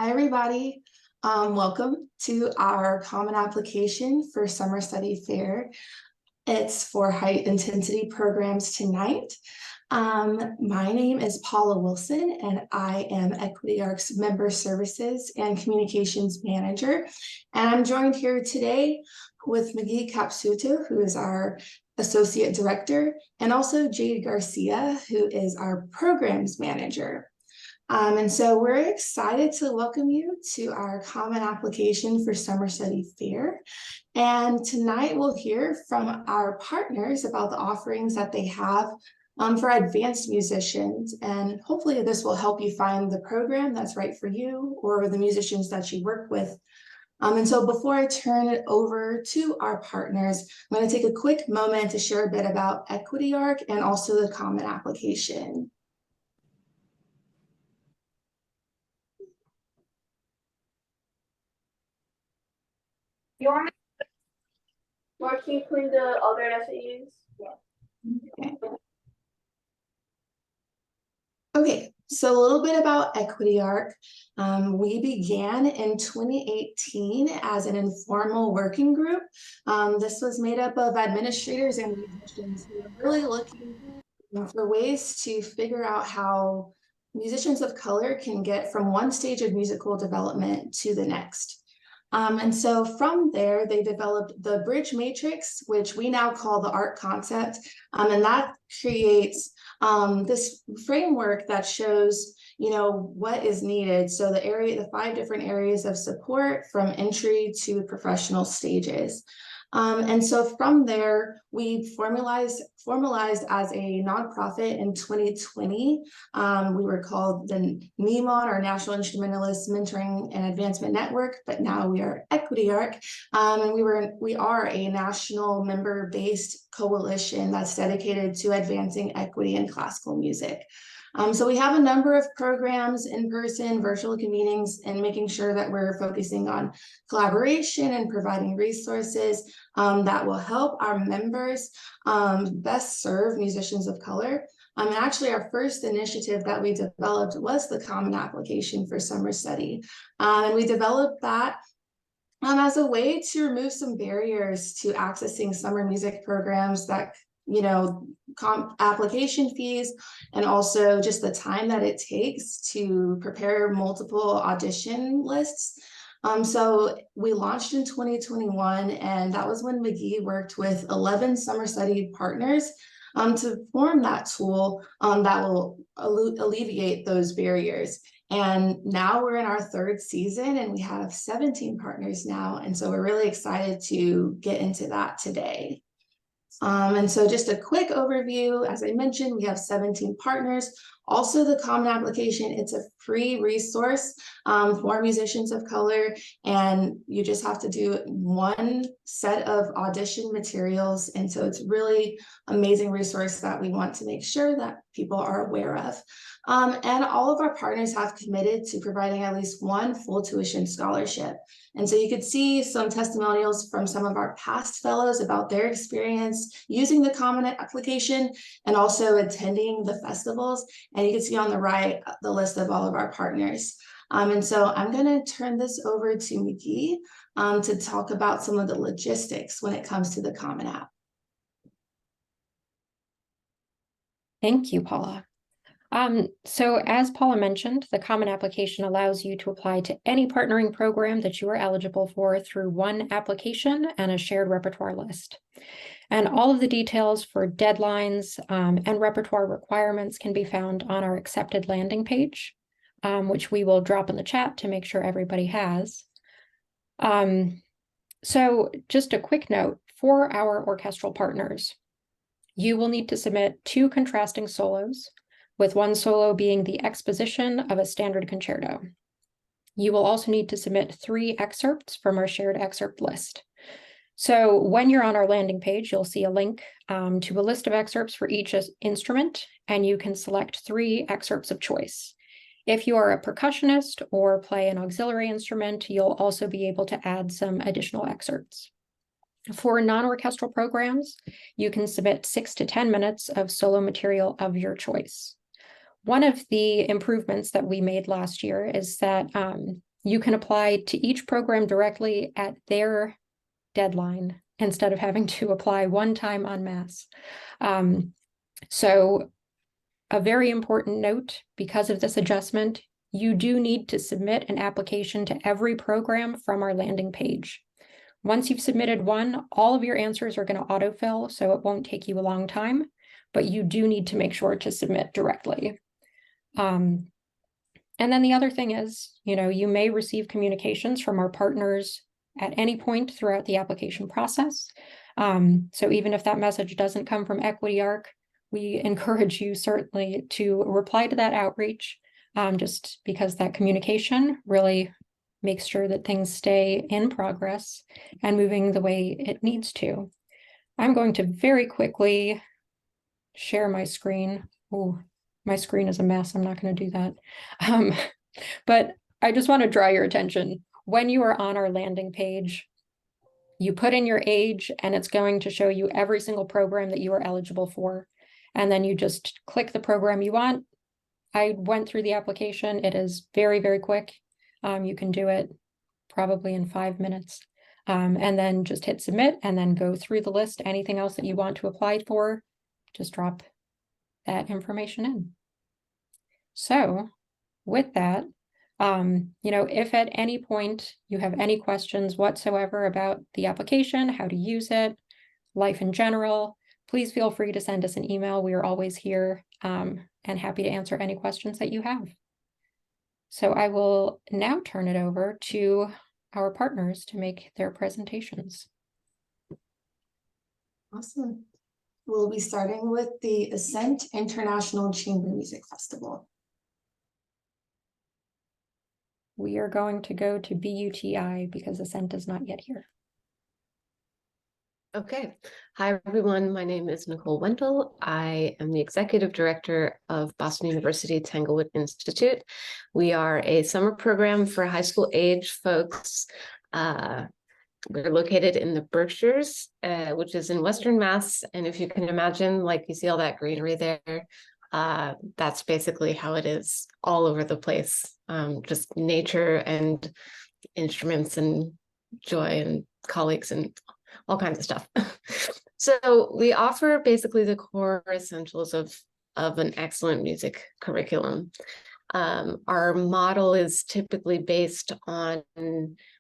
Hi, everybody. Welcome to our common application for Summer Study Fair. It's for high intensity programs tonight. My name is Paula Wilson, and I am Equity Arc's Member Services and Communications Manager. And I'm joined here today with McGee Capsuto, who is our Associate Director, and also Jade Garcia, who is our Programs Manager. And so we're excited to welcome you to our common application for Summer Study Fair. And tonight we'll hear from our partners about the offerings that they have for advanced musicians. And hopefully this will help you find the program that's right for you or the musicians that you work with. And so before I turn it over to our partners, I'm going to take a quick moment to share a bit about Equity Arc and also the common application. You want to include the other SAUs? Yeah. Okay, so a little bit about Equity Arc. We began in 2018 as an informal working group. This was made up of administrators and musicians who were really looking for ways to figure out how musicians of color can get from one stage of musical development to the next. And so from there, they developed the Bridge Matrix, which we now call the ARC concept. And that creates this framework that shows, what is needed. So the 5 different areas of support from entry to professional stages. And so from there, we formalized as a nonprofit in 2020. We were called the NIMON, or National Instrumentalist Mentoring and Advancement Network, but now we are Equity Arc. And we are a national member-based coalition that's dedicated to advancing equity in classical music. So we have a number of programs, in-person, virtual convenings, and making sure that we're focusing on collaboration and providing resources that will help our members best serve musicians of color. And actually, our first initiative that we developed was the Common Application for Summer Study. And we developed that as a way to remove some barriers to accessing summer music programs that application fees, and also just the time that it takes to prepare multiple audition lists. So we launched in 2021, and that was when McGee worked with 11 summer study partners to form that tool that will alleviate those barriers. And now we're in our 3rd season, and we have 17 partners now. And so we're really excited to get into that today. And so just a quick overview, as I mentioned, we have 17 partners. Also, the Common Application, it's a free resource for musicians of color, and you just have to do one set of audition materials. And so it's really amazing resource that we want to make sure that people are aware of. And all of our partners have committed to providing at least one full tuition scholarship. And so you could see some testimonials from some of our past fellows about their experience using the Common Application and also attending the festivals. And you can see on the right the list of all of our partners. And so I'm going to turn this over to McGee to talk about some of the logistics when it comes to the Common App. Thank you, Paula. So as Paula mentioned, the Common Application allows you to apply to any partnering program that you are eligible for through one application and a shared repertoire list. And all of the details for deadlines and repertoire requirements can be found on our accepted landing page, which we will drop in the chat to make sure everybody has. So just a quick note, for our orchestral partners, you will need to submit 2 contrasting solos, with one solo being the exposition of a standard concerto. You will also need to submit 3 excerpts from our shared excerpt list. So when you're on our landing page, you'll see a link to a list of excerpts for each instrument, and you can select 3 excerpts of choice. If you are a percussionist or play an auxiliary instrument, you'll also be able to add some additional excerpts. For non-orchestral programs, you can submit 6 to 10 minutes of solo material of your choice. One of the improvements that we made last year is that you can apply to each program directly at their deadline instead of having to apply one time en masse. So a very important note, because of this adjustment, you do need to submit an application to every program from our landing page. Once you've submitted one, all of your answers are going to autofill, so it won't take you a long time, but you do need to make sure to submit directly. And then the other thing is, you may receive communications from our partners at any point throughout the application process. So even if that message doesn't come from EquityArc, we encourage you certainly to reply to that outreach, just because that communication really makes sure that things stay in progress and moving the way it needs to. I'm going to very quickly share my screen. Oh, my screen is a mess. I'm not going to do that. But I just want to draw your attention. When you are on our landing page, you put in your age and it's going to show you every single program that you are eligible for. And then you just click the program you want. I went through the application. It is very, very quick. You can do it probably in 5 minutes. And then just hit submit and then go through the list. Anything else that you want to apply for, just drop that information in. So with that, if at any point you have any questions whatsoever about the application, how to use it, life in general, please feel free to send us an email. We are always here and happy to answer any questions that you have. So I will now turn it over to our partners to make their presentations. Awesome. We'll be starting with the Ascent International Chamber Music Festival. We are going to go to BUTI because Ascent is not yet here. Okay. Hi, everyone. My name is Nicole Wendell. I am the Executive Director of Boston University Tanglewood Institute. We are a summer program for high school age folks. We're located in the Berkshires, which is in Western Mass. And if you can imagine, like you see all that greenery there, that's basically how it is all over the place. Just nature and instruments and joy and colleagues and all kinds of stuff. So we offer basically the core essentials of an excellent music curriculum. Our model is typically based on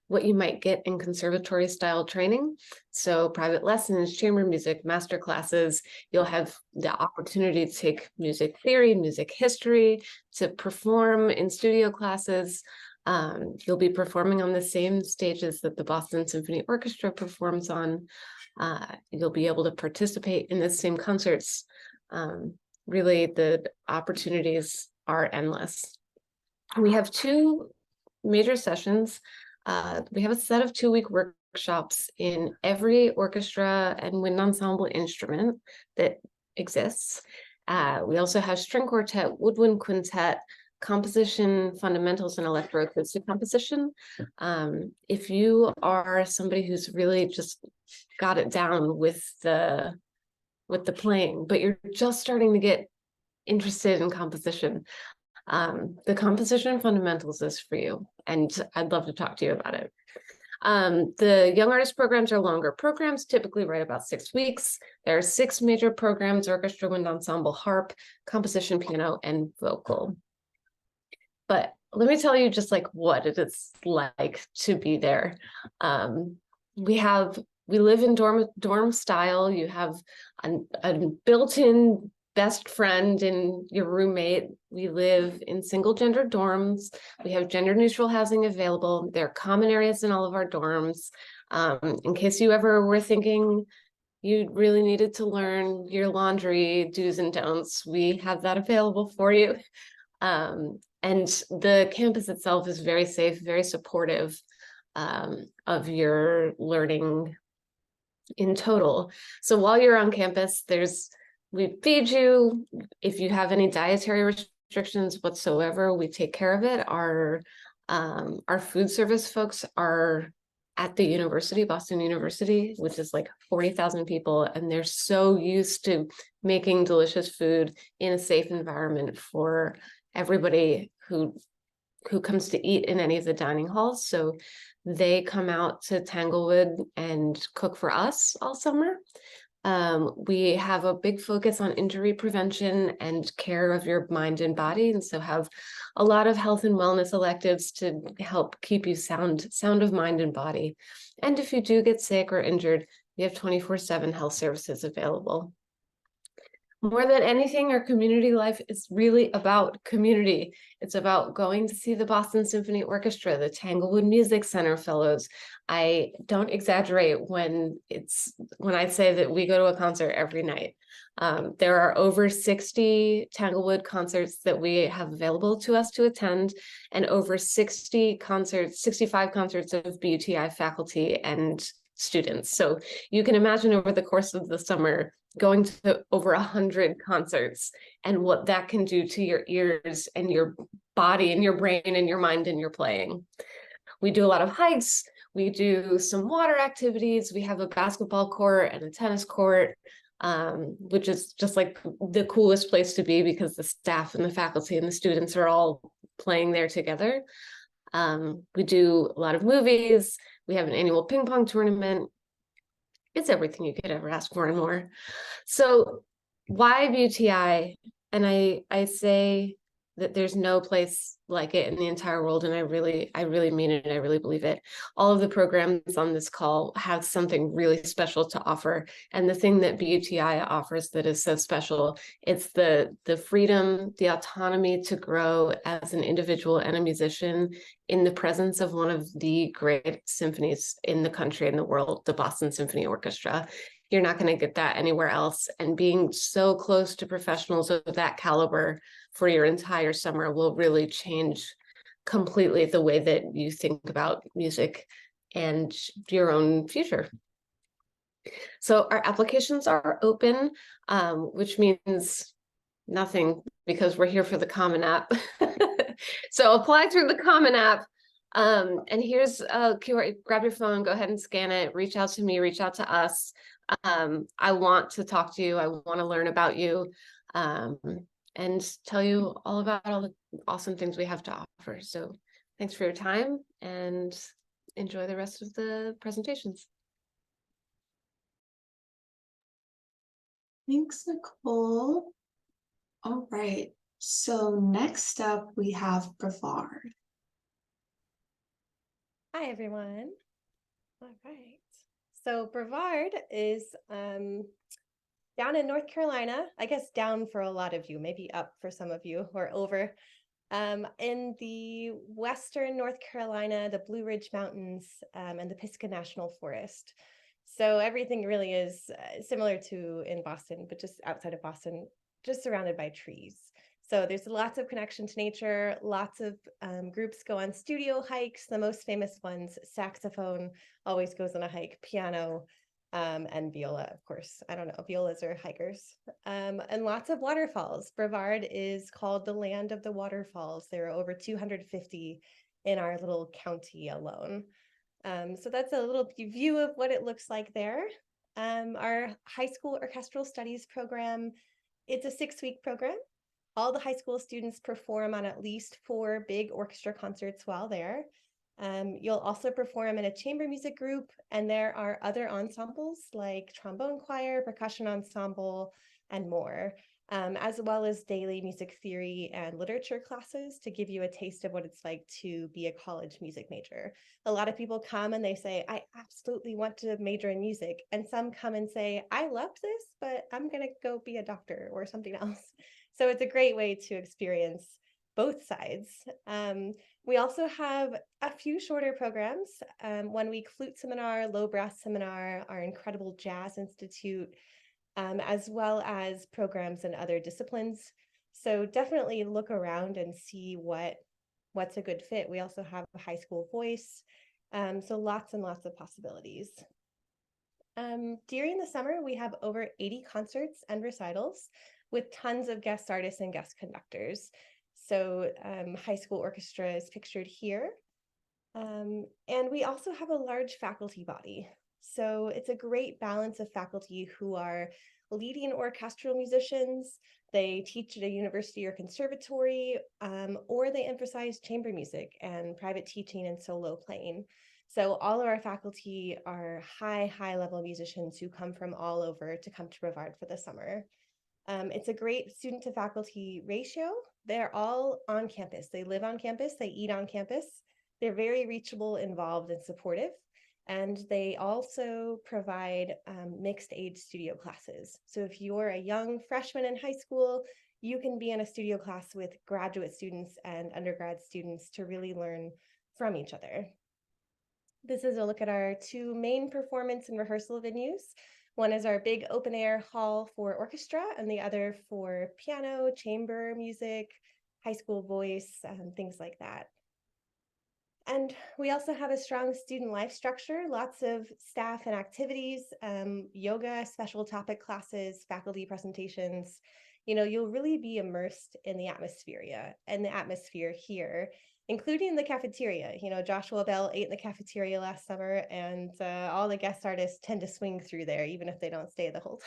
what you might get in conservatory style training. So private lessons, chamber music, master classes. You'll have the opportunity to take music theory, music history, to perform in studio classes. You'll be performing on the same stages that the Boston Symphony Orchestra performs on. You'll be able to participate in the same concerts. Really, the opportunities are endless. We have 2 major sessions. We have a set of 2-week workshops in every orchestra and wind ensemble instrument that exists. We also have string quartet, woodwind quintet, composition fundamentals, and electroacoustic composition. If you are somebody who's really just got it down with the playing, but you're just starting to get interested in composition, the composition fundamentals is for you, and I'd love to talk to you about it. The young artist programs are longer programs, typically right about 6 weeks. There are 6 major programs: orchestra, wind ensemble, harp, composition, piano, and vocal. But let me tell you just like what it is like to be there. We live in dorm style. You have a built-in best friend in your roommate. We live in single gender dorms. We have gender neutral housing available. There are common areas in all of our dorms. In case you ever were thinking you really needed to learn your laundry do's and don'ts, we have that available for you. And the campus itself is very safe, very supportive of your learning in total. So while you're on campus, we feed you. If you have any dietary restrictions whatsoever, we take care of it. Our food service folks are at the university, Boston University, which is like 40,000 people, and they're so used to making delicious food in a safe environment for everybody who who comes to eat in any of the dining halls. So they come out to Tanglewood and cook for us all summer. We have a big focus on injury prevention and care of your mind and body, and so have a lot of health and wellness electives to help keep you sound of mind and body. And if you do get sick or injured, we have 24/7 health services available. More than anything, our community life is really about community. It's about going to see the Boston Symphony Orchestra, the Tanglewood Music Center fellows. I don't exaggerate when I say that we go to a concert every night. There are over 60 Tanglewood concerts that we have available to us to attend, and over 65 concerts of BUTI faculty and students. So you can imagine over the course of the summer, going to over 100 concerts and what that can do to your ears and your body and your brain and your mind and your playing. We do a lot of hikes. We do some water activities. We have a basketball court and a tennis court, which is just like the coolest place to be because the staff and the faculty and the students are all playing there together. We do a lot of movies. We have an annual ping pong tournament. It's everything you could ever ask for and more. So why BUTI? And I say that there's no place like it in the entire world, and I really mean it, and I really believe it. All of the programs on this call have something really special to offer, and the thing that BUTI offers that is so special, it's the freedom, the autonomy to grow as an individual and a musician in the presence of one of the great symphonies in the country and the world, the Boston Symphony Orchestra. You're not going to get that anywhere else. And being so close to professionals of that caliber for your entire summer will really change completely the way that you think about music and your own future. So our applications are open, which means nothing because we're here for the Common App. So apply through the Common App. And here's a QR, grab your phone, go ahead and scan it, reach out to me, reach out to us. I want to talk to you. I want to learn about you, and tell you all about all the awesome things we have to offer. So thanks for your time and enjoy the rest of the presentations. Thanks, Nicole. All right, so next up we have Brevard. Hi, everyone. All right. So Brevard is down in North Carolina, I guess down for a lot of you, maybe up for some of you, or over. In the western North Carolina, the Blue Ridge Mountains, and the Pisgah National Forest. So everything really is similar to in Boston, but just outside of Boston, just surrounded by trees. So there's lots of connection to nature, lots of groups go on studio hikes. The most famous ones, saxophone always goes on a hike, piano, and viola, of course. I don't know, violas are hikers. And lots of waterfalls. Brevard is called the land of the waterfalls. There are over 250 in our little county alone. So that's a little view of what it looks like there. Our high school orchestral studies program, it's a 6-week program. All the high school students perform on at least 4 big orchestra concerts while there. You'll also perform in a chamber music group, and there are other ensembles like trombone choir, percussion ensemble, and more, as well as daily music theory and literature classes to give you a taste of what it's like to be a college music major. A lot of people come and they say, I absolutely want to major in music. And some come and say, I love this, but I'm going to go be a doctor or something else. So it's a great way to experience both sides. We also have a few shorter programs, 1-week flute seminar, low brass seminar, our incredible jazz institute, as well as programs in other disciplines. So definitely look around and see what's a good fit. We also have a high school voice, so lots and lots of possibilities. During the summer, we have over 80 concerts and recitals with tons of guest artists and guest conductors. So high school orchestra is pictured here. And we also have a large faculty body. So it's a great balance of faculty who are leading orchestral musicians, they teach at a university or conservatory, or they emphasize chamber music and private teaching and solo playing. So all of our faculty are high level musicians who come from all over to come to Brevard for the summer. It's a great student to faculty ratio. They're all on campus. They live on campus, they eat on campus. They're very reachable, involved, and supportive. And they also provide mixed age studio classes. So if you're a young freshman in high school, you can be in a studio class with graduate students and undergrad students to really learn from each other. This is a look at our two main performance and rehearsal venues. One is our big open air hall for orchestra, and the other for piano, chamber music, high school voice, things like that. And we also have a strong student life structure, lots of staff and activities, yoga, special topic classes, faculty presentations. You know, you'll really be immersed in the atmosphere here, including the cafeteria. You know, Joshua Bell ate in the cafeteria last summer, and all the guest artists tend to swing through there, even if they don't stay the whole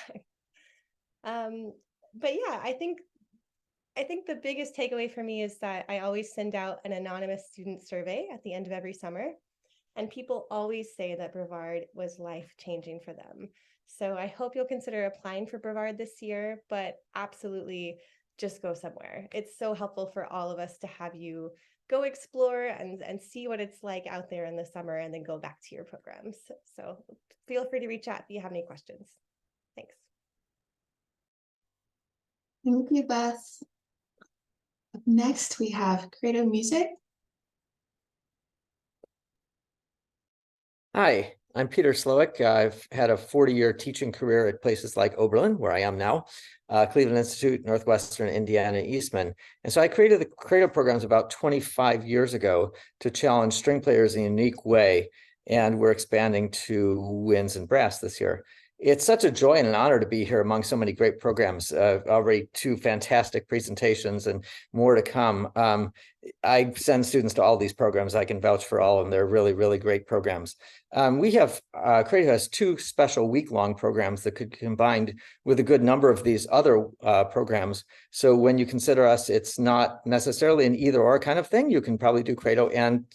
time. But yeah, I think the biggest takeaway for me is that I always send out an anonymous student survey at the end of every summer, and people always say that Brevard was life-changing for them. So I hope you'll consider applying for Brevard this year, but absolutely just go somewhere. It's so helpful for all of us to have you go explore and see what it's like out there in the summer, and then go back to your programs. So feel free to reach out if you have any questions. Thanks. Thank you, Beth. Up next, we have Credo Music. Hi, I'm Peter Slowick. I've had a 40-year teaching career at places like Oberlin, where I am now, Cleveland Institute, Northwestern Indiana, Eastman. And so I created the Credo programs about 25 years ago to challenge string players in a unique way. And we're expanding to winds and brass this year. It's such a joy and an honor to be here among so many great programs. Already 2 fantastic presentations and more to come. I send students to all these programs. I can vouch for all of them. They're really, really great programs. We have, Credo has 2 special week-long programs that could be combined with a good number of these other programs. So when you consider us, it's not necessarily an either or kind of thing. You can probably do Credo and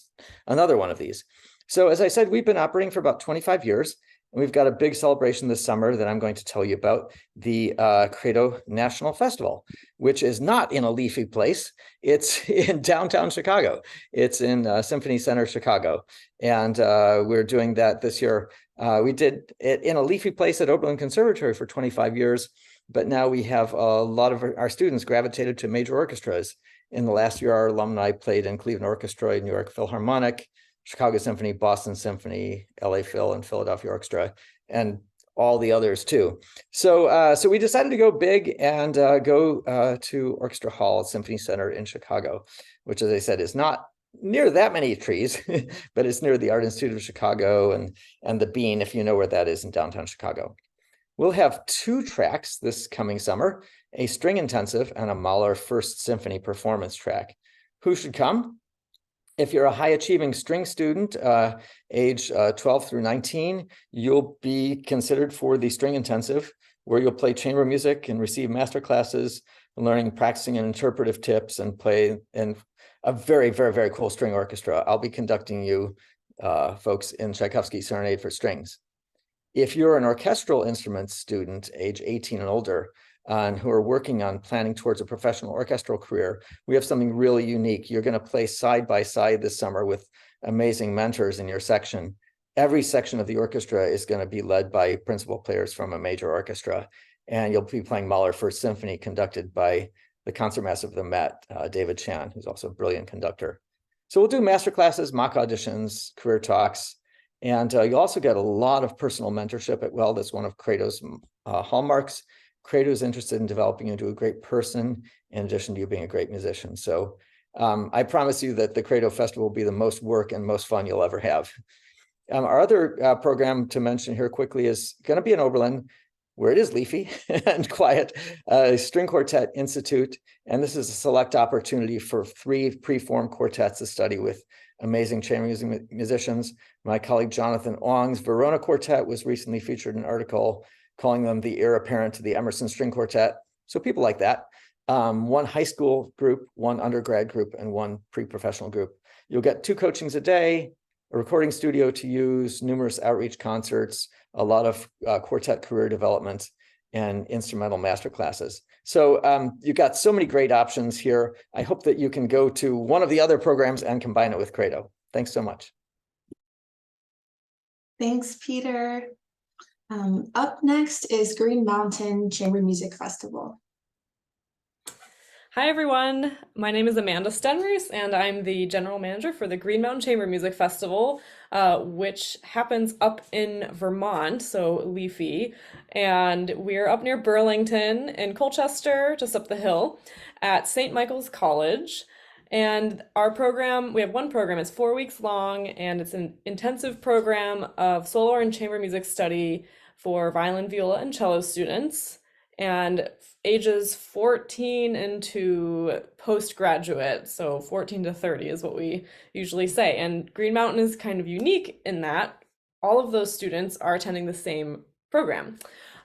another one of these. So as I said, we've been operating for about 25 years. And we've got a big celebration this summer that I'm going to tell you about, the Credo National Festival, which is not in a leafy place. It's in downtown Chicago. It's in Symphony Center, Chicago. And we're doing that this year. We did it in a leafy place at Oberlin Conservatory for 25 years, but now we have a lot of our students gravitated to major orchestras. In the last year, our alumni played in Cleveland Orchestra, New York Philharmonic, Chicago Symphony, Boston Symphony, LA Phil, and Philadelphia Orchestra, and all the others too. So we decided to go big and go to Orchestra Hall at Symphony Center in Chicago, which, as I said, is not near that many trees, but it's near the Art Institute of Chicago and the Bean, if you know where that is in downtown Chicago. We'll have 2 tracks this coming summer, a string intensive and a Mahler First Symphony performance track. Who should come? If you're a high-achieving string student, age 12 through 19, you'll be considered for the string intensive, where you'll play chamber music and receive master classes, learning, practicing, and interpretive tips, and play in a very, very, very cool string orchestra. I'll be conducting you folks in Tchaikovsky's Serenade for Strings. If you're an orchestral instruments student, age 18 and older, and who are working on planning towards a professional orchestral career, we have something really unique. You're going to play side by side this summer with amazing mentors in your section. Every section of the orchestra is going to be led by principal players from a major orchestra, and you'll be playing Mahler First Symphony conducted by the concertmaster of the Met, David Chan, who's also a brilliant conductor. So we'll do master classes, mock auditions, career talks, and you'll also get a lot of personal mentorship at Weld. That's one of Credo's hallmarks. Credo is interested in developing you into a great person, in addition to you being a great musician. So I promise you that the Credo Festival will be the most work and most fun you'll ever have. Our other program to mention here quickly is going to be in Oberlin, where it is leafy and quiet, String Quartet Institute. And this is a select opportunity for 3 preformed quartets to study with amazing chamber music musicians. My colleague Jonathan Ong's Verona Quartet was recently featured in an article calling them the heir apparent to the Emerson String Quartet. So people like that. One high school group, one undergrad group, and one pre-professional group. You'll get 2 coachings a day, a recording studio to use, numerous outreach concerts, a lot of quartet career development, and instrumental master classes. So you've got so many great options here. I hope that you can go to one of the other programs and combine it with Credo. Thanks so much. Thanks, Peter. Up next is Green Mountain Chamber Music Festival. Hi everyone, my name is Amanda Stenroos and I'm the general manager for the Green Mountain Chamber Music Festival, which happens up in Vermont, so leafy, and we're up near Burlington in Colchester, just up the hill, at St. Michael's College. And our program, we have one program, it's 4 weeks long, and it's an intensive program of solo and chamber music study for violin, viola, and cello students, and ages 14 into postgraduate, so 14 to 30 is what we usually say. And Green Mountain is kind of unique in that all of those students are attending the same program.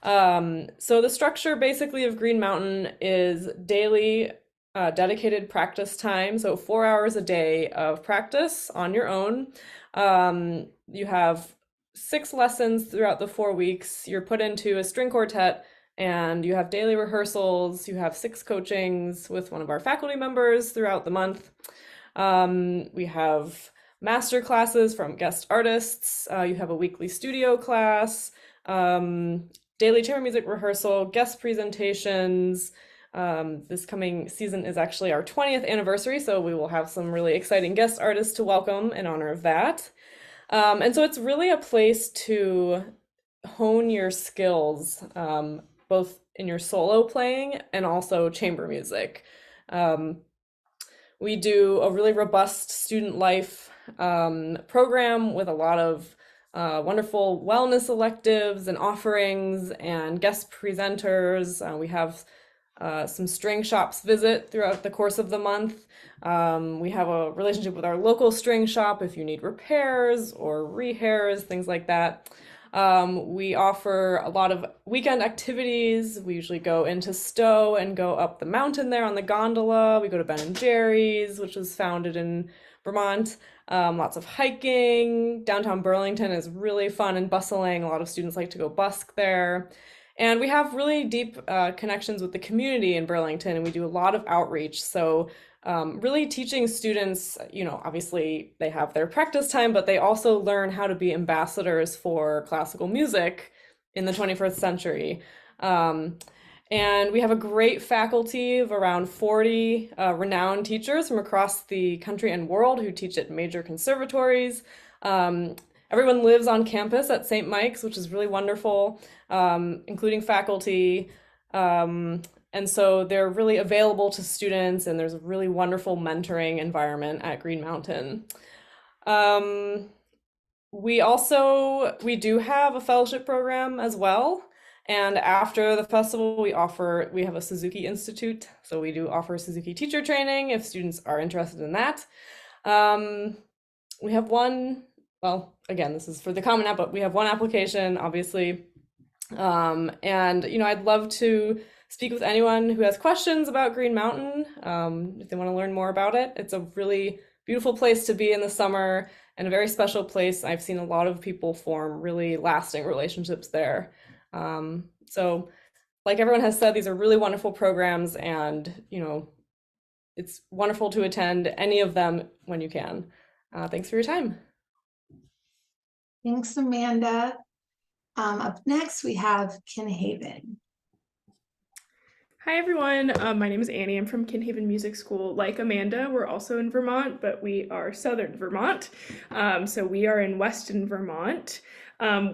So the structure basically of Green Mountain is daily dedicated practice time, so 4 hours a day of practice on your own. You have 6 lessons throughout the 4 weeks. You're put into a string quartet, and you have daily rehearsals. You have 6 coachings with one of our faculty members throughout the month. We have master classes from guest artists. You have a weekly studio class, daily chamber music rehearsal, guest presentations. This coming season is actually our 20th anniversary, so we will have some really exciting guest artists to welcome in honor of that. And so it's really a place to hone your skills, both in your solo playing and also chamber music. We do a really robust student life program with a lot of wonderful wellness electives and offerings and guest presenters. We have some string shops visit throughout the course of the month. We have a relationship with our local string shop if you need repairs or rehairs, things like that. We offer a lot of weekend activities. We usually go into Stowe and go up the mountain there on the gondola. We go to Ben & Jerry's, which was founded in Vermont. Lots of hiking. Downtown Burlington is really fun and bustling. A lot of students like to go busk there. And we have really deep connections with the community in Burlington, and we do a lot of outreach. So really teaching students, obviously they have their practice time, but they also learn how to be ambassadors for classical music in the 21st century. And we have a great faculty of around 40 renowned teachers from across the country and world who teach at major conservatories. Everyone lives on campus at St. Mike's, which is really wonderful, including faculty. And so they're really available to students, and there's a really wonderful mentoring environment at Green Mountain. We do have a fellowship program as well. And after the festival, we have a Suzuki Institute. So we do offer Suzuki teacher training if students are interested in that. We have one, well, again, this is for the Common App, but we have one application, obviously. And, I'd love to speak with anyone who has questions about Green Mountain, if they want to learn more about it. It's a really beautiful place to be in the summer and a very special place. I've seen a lot of people form really lasting relationships there. So like everyone has said, these are really wonderful programs, and, it's wonderful to attend any of them when you can. Thanks for your time. Thanks, Amanda. Up next, we have Kinhaven. Hi everyone, my name is Annie. I'm from Kinhaven Music School. Like Amanda, we're also in Vermont, but we are Southern Vermont. So we are in Weston, Vermont.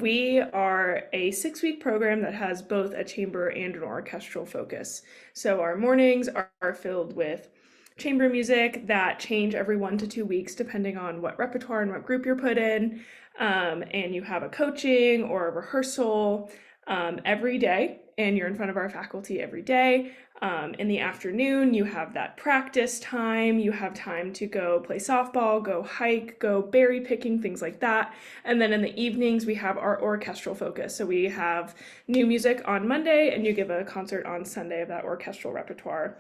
We are a 6-week program that has both a chamber and an orchestral focus. So our mornings are filled with chamber music that change every 1 to 2 weeks depending on what repertoire and what group you're put in. And you have a coaching or a rehearsal. every day, and you're in front of our faculty every day. In the afternoon, you have that practice time. You have time to go play softball, go hike, go berry picking, things like that. And then in the evenings, we have our orchestral focus. So we have new music on Monday, and you give a concert on Sunday of that orchestral repertoire.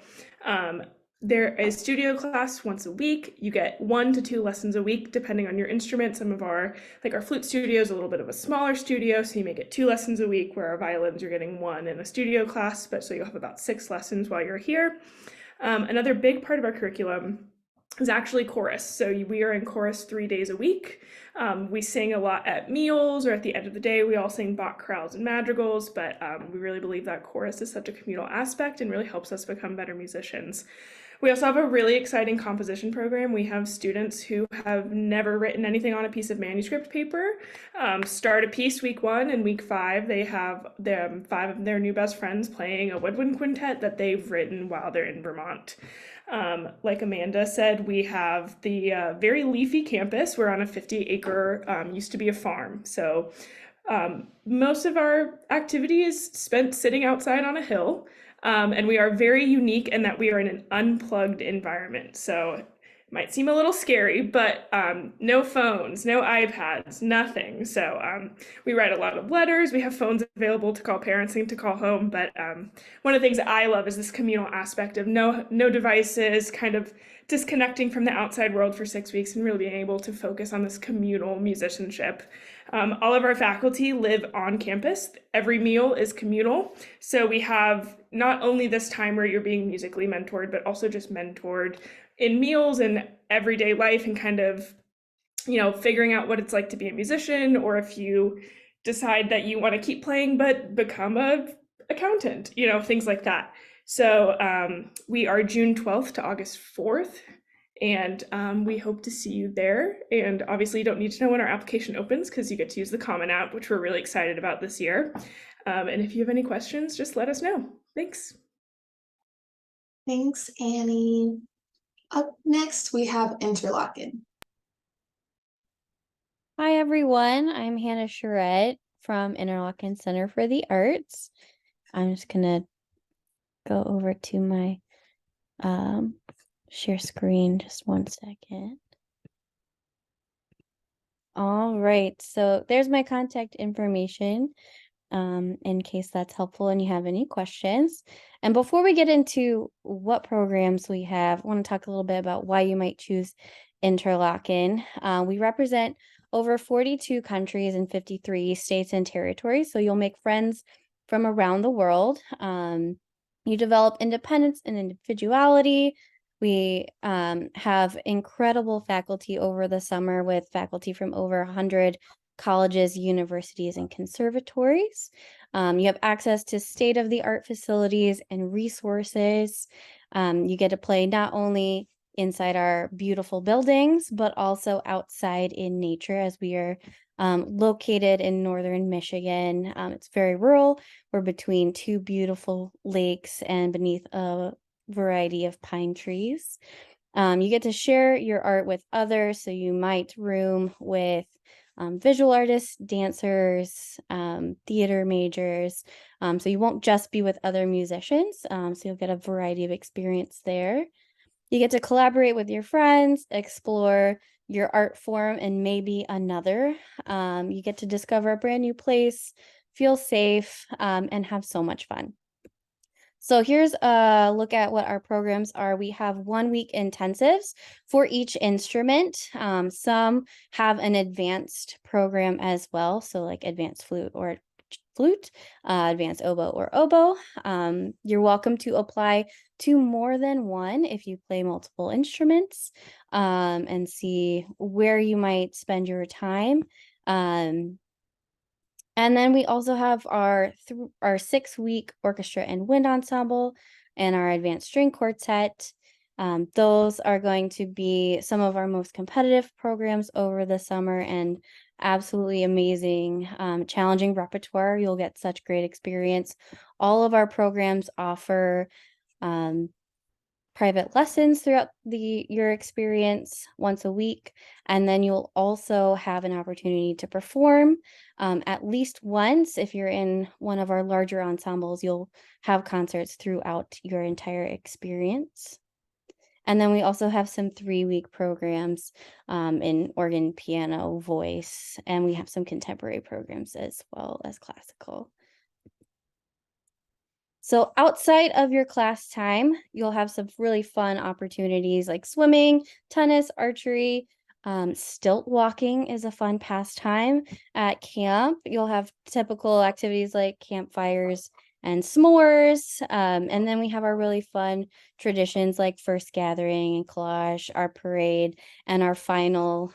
There is studio class once a week. You get 1 to 2 lessons a week, depending on your instrument. Some of our flute studio is a little bit of a smaller studio, so you may get 2 lessons a week, where our violins, you're getting 1 in a studio class, but so you'll have about 6 lessons while you're here. Another big part of our curriculum is actually chorus. So we are in chorus 3 days a week. We sing a lot at meals or at the end of the day. We all sing Bach chorales and madrigals, but we really believe that chorus is such a communal aspect and really helps us become better musicians. We also have a really exciting composition program. We have students who have never written anything on a piece of manuscript paper start a piece week 1, and week 5 they have 5 of their new best friends playing a woodwind quintet that they've written while they're in Vermont. Like Amanda said, we have the very leafy campus. We're on a 50-acre, used to be a farm. So most of our activity is spent sitting outside on a hill. And we are very unique in that we are in an unplugged environment. So it might seem a little scary, but no phones, no iPads, nothing. So we write a lot of letters. We have phones available to call parents and to call home. But one of the things that I love is this communal aspect of no devices, kind of disconnecting from the outside world for 6 weeks and really being able to focus on this communal musicianship. All of our faculty live on campus. Every meal is communal. So we have not only this time where you're being musically mentored, but also just mentored in meals and everyday life, and kind of, figuring out what it's like to be a musician, or if you decide that you want to keep playing but become a accountant, things like that. So we are June 12th to August 4th. And we hope to see you there. And obviously you don't need to know when our application opens, because you get to use the Common App, which we're really excited about this year. And if you have any questions, just let us know. Thanks. Thanks, Annie. Up next, we have Interlochen. Hi, everyone. I'm Hannah Charette from Interlochen Center for the Arts. I'm just going to go over to my share screen. Just 1 second. All right. So there's my contact information in case that's helpful and you have any questions. And before we get into what programs we have, I want to talk a little bit about why you might choose Interlochen. We represent over 42 countries and 53 states and territories. So you'll make friends from around the world. You develop independence and individuality. We have incredible faculty over the summer, with faculty from over 100 colleges, universities, and conservatories. You have access to state-of-the-art facilities and resources. You get to play not only inside our beautiful buildings, but also outside in nature, as we are located in northern Michigan. It's very rural. We're between 2 beautiful lakes and beneath a variety of pine trees. You get to share your art with others, so you might room with visual artists, dancers, theater majors. So you won't just be with other musicians, so you'll get a variety of experience there. You get to collaborate with your friends, explore your art form and maybe another. You get to discover a brand new place, feel safe, and have so much fun. So here's a look at what our programs are. We have 1-week intensives for each instrument. Some have an advanced program as well, so like advanced flute or advanced oboe or oboe. You're welcome to apply to more than one if you play multiple instruments, and see where you might spend your time. And then we also have our 6-week orchestra and wind ensemble and our advanced string quartet. Those are going to be some of our most competitive programs over the summer, and absolutely amazing, challenging repertoire. You'll get such great experience. All of our programs offer private lessons throughout your experience once a week. And then you'll also have an opportunity to perform at least once. If you're in one of our larger ensembles, you'll have concerts throughout your entire experience. And then we also have some 3-week programs in organ, piano, voice, and we have some contemporary programs as well as classical. So outside of your class time, you'll have some really fun opportunities like swimming, tennis, archery. Stilt walking is a fun pastime at camp. You'll have typical activities like campfires and s'mores. And then we have our really fun traditions like first gathering and collage, our parade, and our final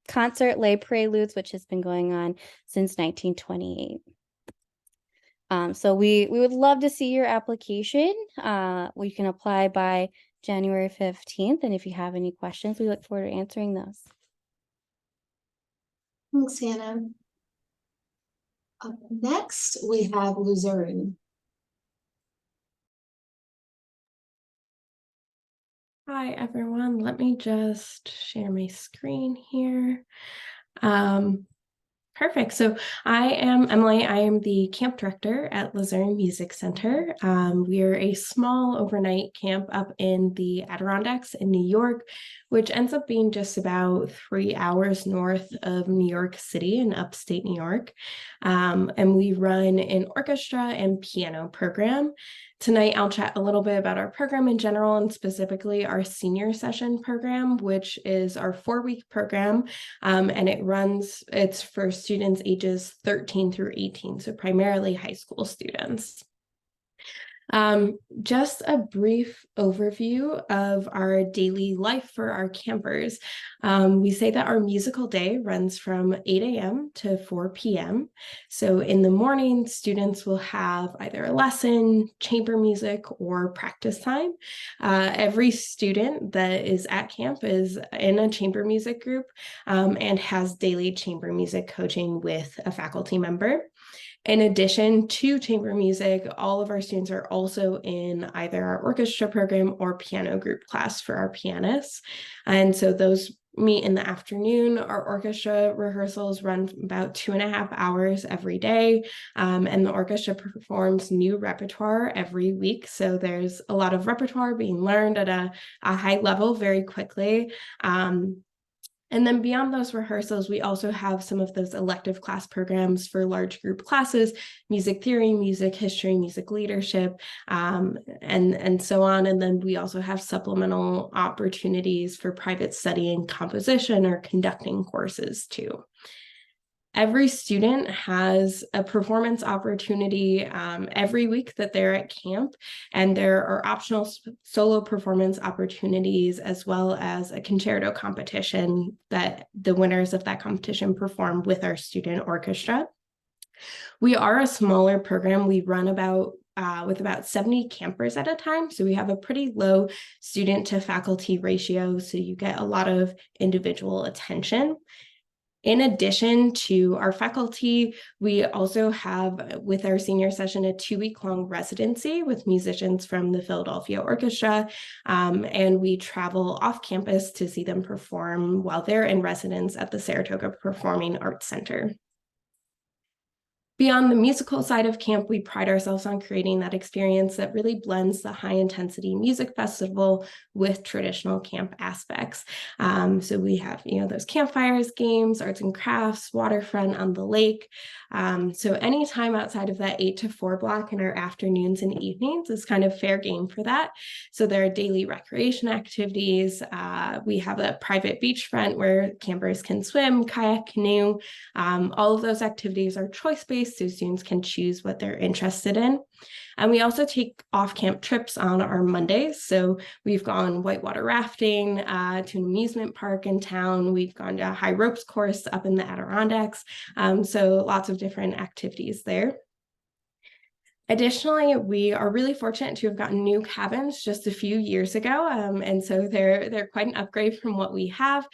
concert, Les Preludes, which has been going on since 1928. So we would love to see your application. We can apply by January 15th. And if you have any questions, we look forward to answering those. Thanks, Hannah. Up next, we have Luzerne. Hi, everyone. Let me just share my screen here. Perfect. So I am Emily. I am the camp director at Luzerne Music Center. We are a small overnight camp up in the Adirondacks in New York, which ends up being just about 3 hours north of New York City in upstate New York. And we run an orchestra and piano program. Tonight, I'll chat a little bit about our program in general and specifically our senior session program, which is our 4-week program. And it's for students ages 13 through 18, so primarily high school students. Just a brief overview of our daily life for our campers. We say that our musical day runs from 8 a.m. to 4 p.m. So in the morning, students will have either a lesson, chamber music, or practice time. Every student that is at camp is in a chamber music group and has daily chamber music coaching with a faculty member. In addition to chamber music, all of our students are also in either our orchestra program or piano group class for our pianists. And so those meet in the afternoon. Our orchestra rehearsals run about 2.5 hours every day. And the orchestra performs new repertoire every week. So there's a lot of repertoire being learned at a high level very quickly. And then beyond those rehearsals, we also have some of those elective class programs for large group classes, music theory, music history, music leadership, and so on. And then we also have supplemental opportunities for private studying composition or conducting courses too. Every student has a performance opportunity every week that they're at camp, and there are optional solo performance opportunities as well as a concerto competition that the winners of that competition perform with our student orchestra. We are a smaller program. We run with about 70 campers at a time. So we have a pretty low student to faculty ratio, so you get a lot of individual attention. In addition to our faculty, we also have with our senior session a 2-week-long residency with musicians from the Philadelphia Orchestra, and we travel off campus to see them perform while they're in residence at the Saratoga Performing Arts Center. Beyond the musical side of camp, we pride ourselves on creating that experience that really blends the high-intensity music festival with traditional camp aspects. So we have, those campfires, games, arts and crafts, waterfront on the lake. So any time outside of that 8 to 4 block in our afternoons and evenings is kind of fair game for that. So there are daily recreation activities. We have a private beachfront where campers can swim, kayak, canoe. All of those activities are choice-based, so students can choose what they're interested in. And we also take off-camp trips on our Mondays. So we've gone whitewater rafting to an amusement park in town. We've gone to a high ropes course up in the Adirondacks. So lots of different activities there. Additionally, we are really fortunate to have gotten new cabins just a few years ago, and so they're quite an upgrade from what we have.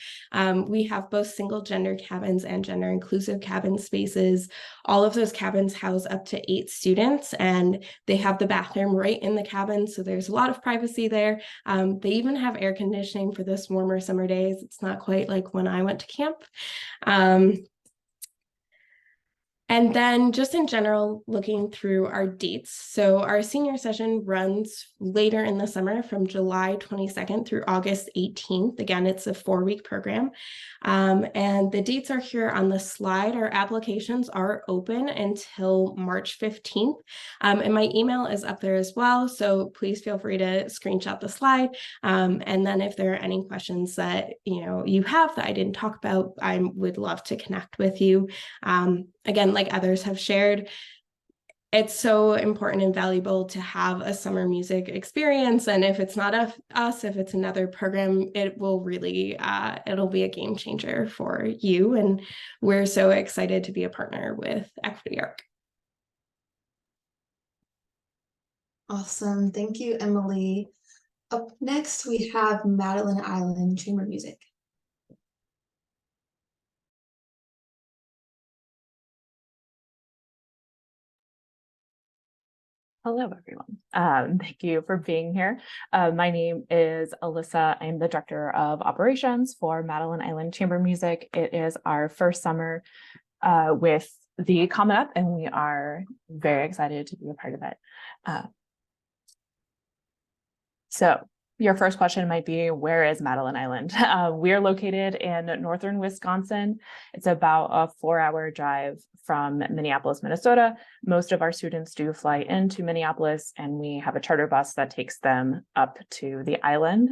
We have both single gender cabins and gender inclusive cabin spaces. All of those cabins house up to 8 students, and they have the bathroom right in the cabin, so there's a lot of privacy there. They even have air conditioning for this warmer summer days. It's not quite like when I went to camp. And then just in general, looking through our dates. So our senior session runs later in the summer from July 22nd through August 18th. Again, it's a 4-week program. And the dates are here on the slide. Our applications are open until March 15th. And my email is up there as well. So please feel free to screenshot the slide. And then if there are any questions that you have that I didn't talk about, I would love to connect with you. Again, like others have shared, it's so important and valuable to have a summer music experience. And if it's not us, if it's another program, it will really, it'll be a game changer for you. And we're so excited to be a partner with Equity Arc. Awesome. Thank you, Emily. Up next, we have Madeline Island Chamber Music. Hello, everyone. Thank you for being here. My name is Alyssa. I'm the Director of Operations for Madeline Island Chamber Music. It is our first summer with the Common Up, and we are very excited to be a part of it. So your first question might be, where is Madeline Island? We are located in northern Wisconsin. It's about a 4-hour drive from Minneapolis, Minnesota. Most of our students do fly into Minneapolis, and we have a charter bus that takes them up to the island.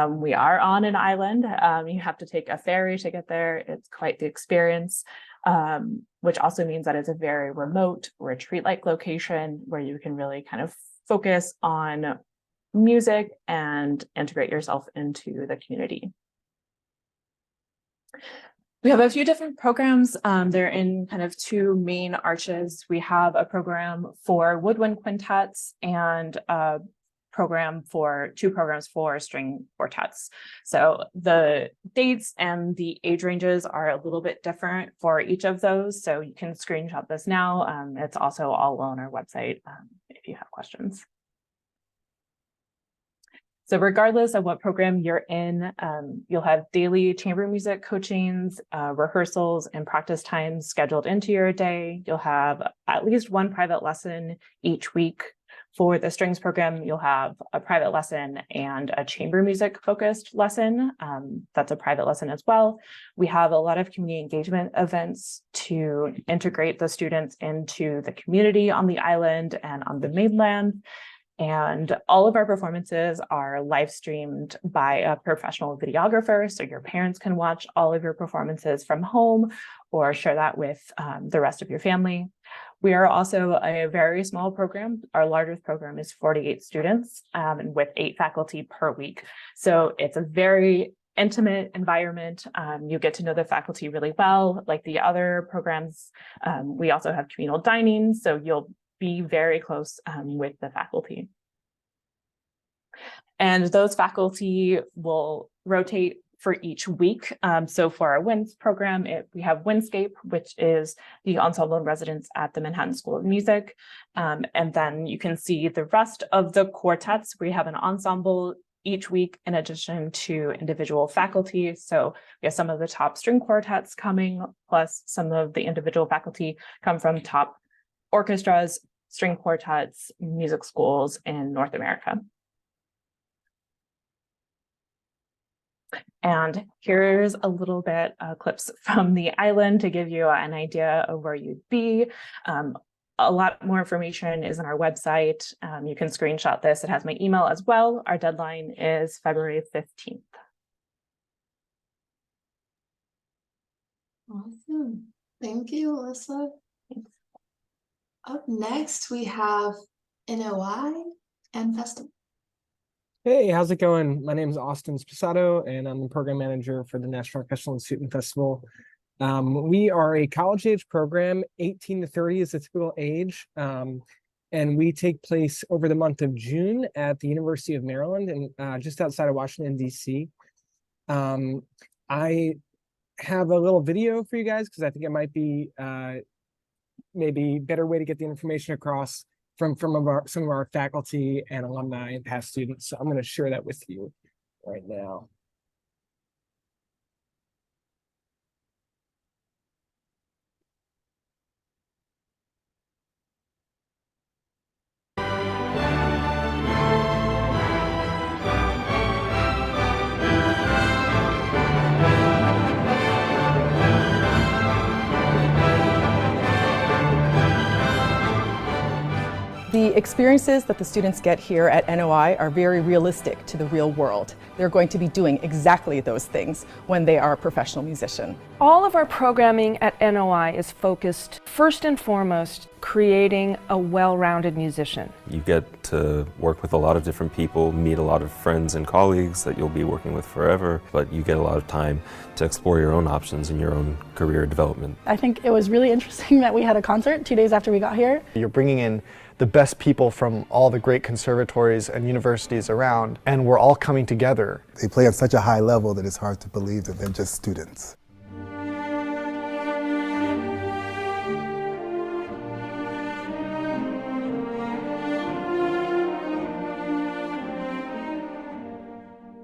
We are on an island. You have to take a ferry to get there. It's quite the experience, which also means that it's a very remote retreat-like location where you can really kind of focus on music and integrate yourself into the community. We have a few different programs. They're in kind of 2 main arches. We have a program for woodwind quintets and a program for 2 programs for string quartets. So the dates and the age ranges are a little bit different for each of those. So you can screenshot this now. It's also all on our website if you have questions. So regardless of what program you're in, you'll have daily chamber music coachings, rehearsals, and practice times scheduled into your day. You'll have at least 1 private lesson each week. For the strings program, you'll have a private lesson and a chamber music focused lesson. That's a private lesson as well. We have a lot of community engagement events to integrate the students into the community on the island and on the mainland. And all of our performances are live streamed by a professional videographer, so your parents can watch all of your performances from home or share that with the rest of your family. We are also a very small program. Our largest program is 48 students with 8 faculty per week. So it's a very intimate environment. You get to know the faculty really well. Like the other programs, we also have communal dining, so you'll be very close with the faculty. And those faculty will rotate for each week. So for our WINS program, we have Windscape, which is the ensemble in residence at the Manhattan School of Music. And then you can see the rest of the quartets. We have an ensemble each week in addition to individual faculty. So we have some of the top string quartets coming, plus some of the individual faculty come from top orchestras, string quartets, music schools in North America. And here's a little bit clips from the island to give you an idea of where you'd be. A lot more information is on our website. You can screenshot this. It has my email as well. Our deadline is February 15th. Awesome. Thank you, Alyssa. Up next, we have NOI and Festival. Hey, how's it going? My name is Austin Sposato, and I'm the program manager for the National Orchestral and Student Festival. We are a college age program. 18 to 30 is the typical age. And we take place over the month of June at the University of Maryland and just outside of Washington, D.C. I have a little video for you guys because I think it might be maybe better way to get the information across from some of our faculty and alumni and past students. So I'm going to share that with you right now. The experiences that the students get here at NOI are very realistic to the real world. They're going to be doing exactly those things when they are a professional musician. All of our programming at NOI is focused first and foremost creating a well-rounded musician. You get to work with a lot of different people, meet a lot of friends and colleagues that you'll be working with forever, but you get a lot of time to explore your own options in your own career development. I think it was really interesting that we had a concert 2 days after we got here. You're bringing in the best people from all the great conservatories and universities around, and we're all coming together. They play at such a high level that it's hard to believe that they're just students.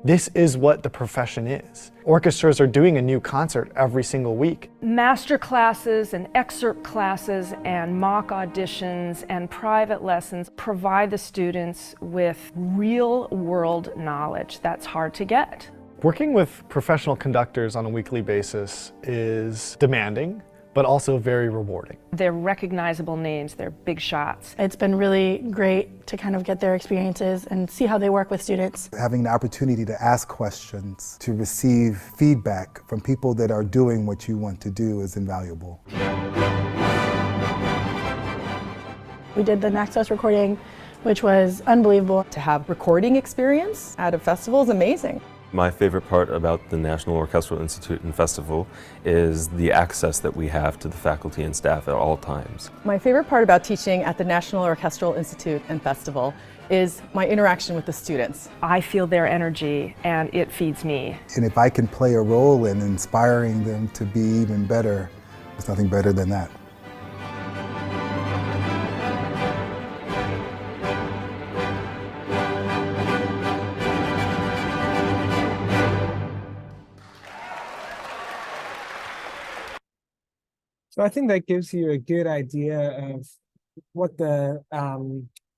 This is what the profession is. Orchestras are doing a new concert every single week. Master classes and excerpt classes and mock auditions and private lessons provide the students with real world knowledge that's hard to get. Working with professional conductors on a weekly basis is demanding, but also very rewarding. They're recognizable names, they're big shots. It's been really great to kind of get their experiences and see how they work with students. Having the opportunity to ask questions, to receive feedback from people that are doing what you want to do is invaluable. We did the Naxos recording, which was unbelievable. To have recording experience at a festival is amazing. My favorite part about the National Orchestral Institute and Festival is the access that we have to the faculty and staff at all times. My favorite part about teaching at the National Orchestral Institute and Festival is my interaction with the students. I feel their energy and it feeds me. And if I can play a role in inspiring them to be even better, there's nothing better than that. So I think that gives you a good idea of what the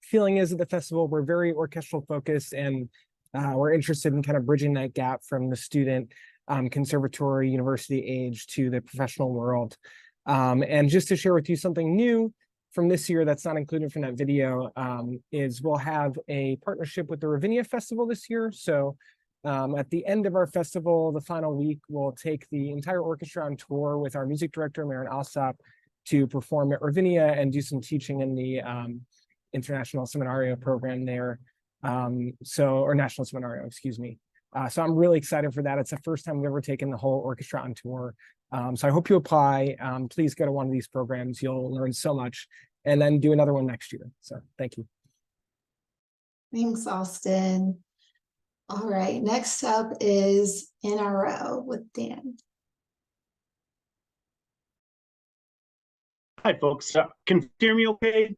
feeling is at the festival. We're very orchestral focused, and we're interested in kind of bridging that gap from the student conservatory university age to the professional world. And just to share with you something new from this year that's not included from that video is we'll have a partnership with the Ravinia Festival this year. So at the end of our festival, the final week, we'll take the entire orchestra on tour with our music director, Maren Alsop, to perform at Ravinia and do some teaching in the International Seminario program there. Or National Seminario, excuse me. So I'm really excited for that. It's the first time we've ever taken the whole orchestra on tour. So I hope you apply. Please go to one of these programs. You'll learn so much, and then do another one next year. So thank you. Thanks, Austin. All right, next up is NRO with Dan. Hi, folks. Can you hear me okay?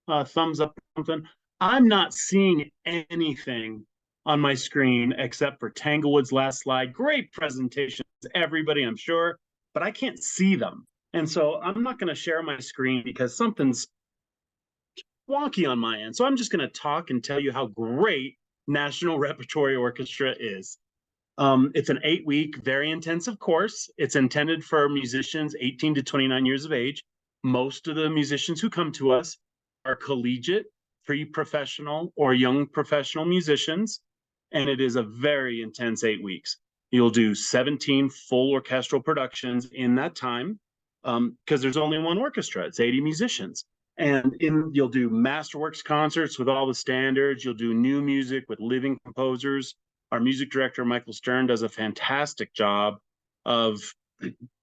Thumbs up or something. I'm not seeing anything on my screen except for Tanglewood's last slide. Great presentations, everybody, I'm sure, but I can't see them. And so I'm not going to share my screen because something's wonky on my end. So I'm just going to talk and tell you how great National Repertory Orchestra is. It's an 8-week, very intensive course. It's intended for musicians 18 to 29 years of age. Most of the musicians who come to us are collegiate, pre-professional, or young professional musicians, and it is a very intense 8 weeks. You'll do 17 full orchestral productions in that time, because there's only one orchestra. It's 80 musicians. And you'll do masterworks concerts with all the standards. You'll do new music with living composers. Our music director, Michael Stern, does a fantastic job of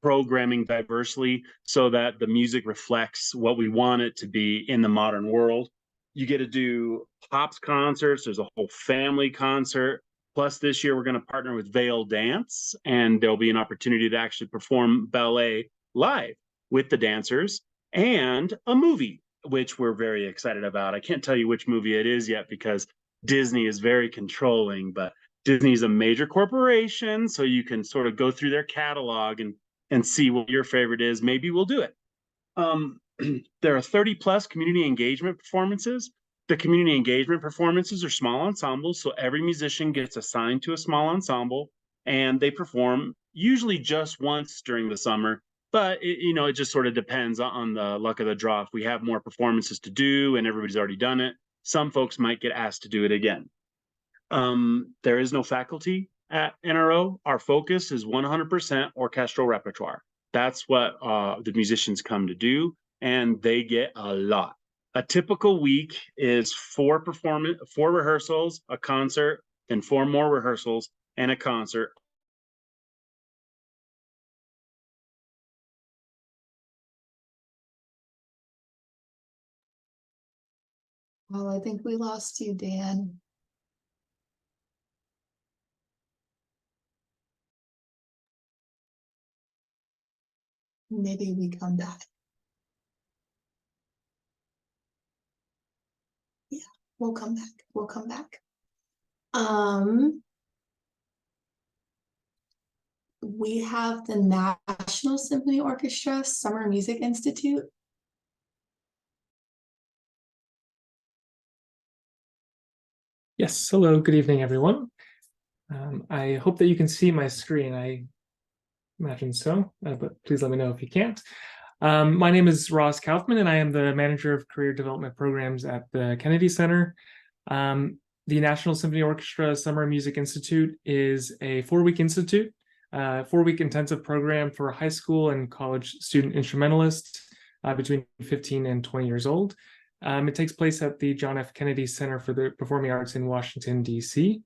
programming diversely so that the music reflects what we want it to be in the modern world. You get to do pops concerts. There's a whole family concert. Plus, this year we're going to partner with Veil Dance, and there'll be an opportunity to actually perform ballet live with the dancers, and a movie, which we're very excited about. I can't tell you which movie it is yet because Disney is very controlling, but Disney's a major corporation, so you can sort of go through their catalog and see what your favorite is. Maybe we'll do it. There are 30 plus community engagement performances. The community engagement performances are small ensembles, so every musician gets assigned to a small ensemble, and they perform usually just once during the summer. But it just sort of depends on the luck of the draw. If we have more performances to do and everybody's already done it, some folks might get asked to do it again. There is no faculty at NRO. Our focus is 100% orchestral repertoire. That's what the musicians come to do, and they get a lot. A typical week is 4 rehearsals, a concert, then 4 more rehearsals and a concert. Well, I think we lost you, Dan. Maybe we come back. Yeah, we'll come back. We'll come back. We have the National Symphony Orchestra Summer Music Institute. Yes, hello, good evening, everyone. I hope that you can see my screen. I imagine so, but please let me know if you can't. My name is Ross Kaufman, and I am the Manager of Career Development Programs at the Kennedy Center. The National Symphony Orchestra Summer Music Institute is a 4-week institute, 4-week intensive program for high school and college student instrumentalists between 15 and 20 years old. It takes place at the John F. Kennedy Center for the Performing Arts in Washington, D.C.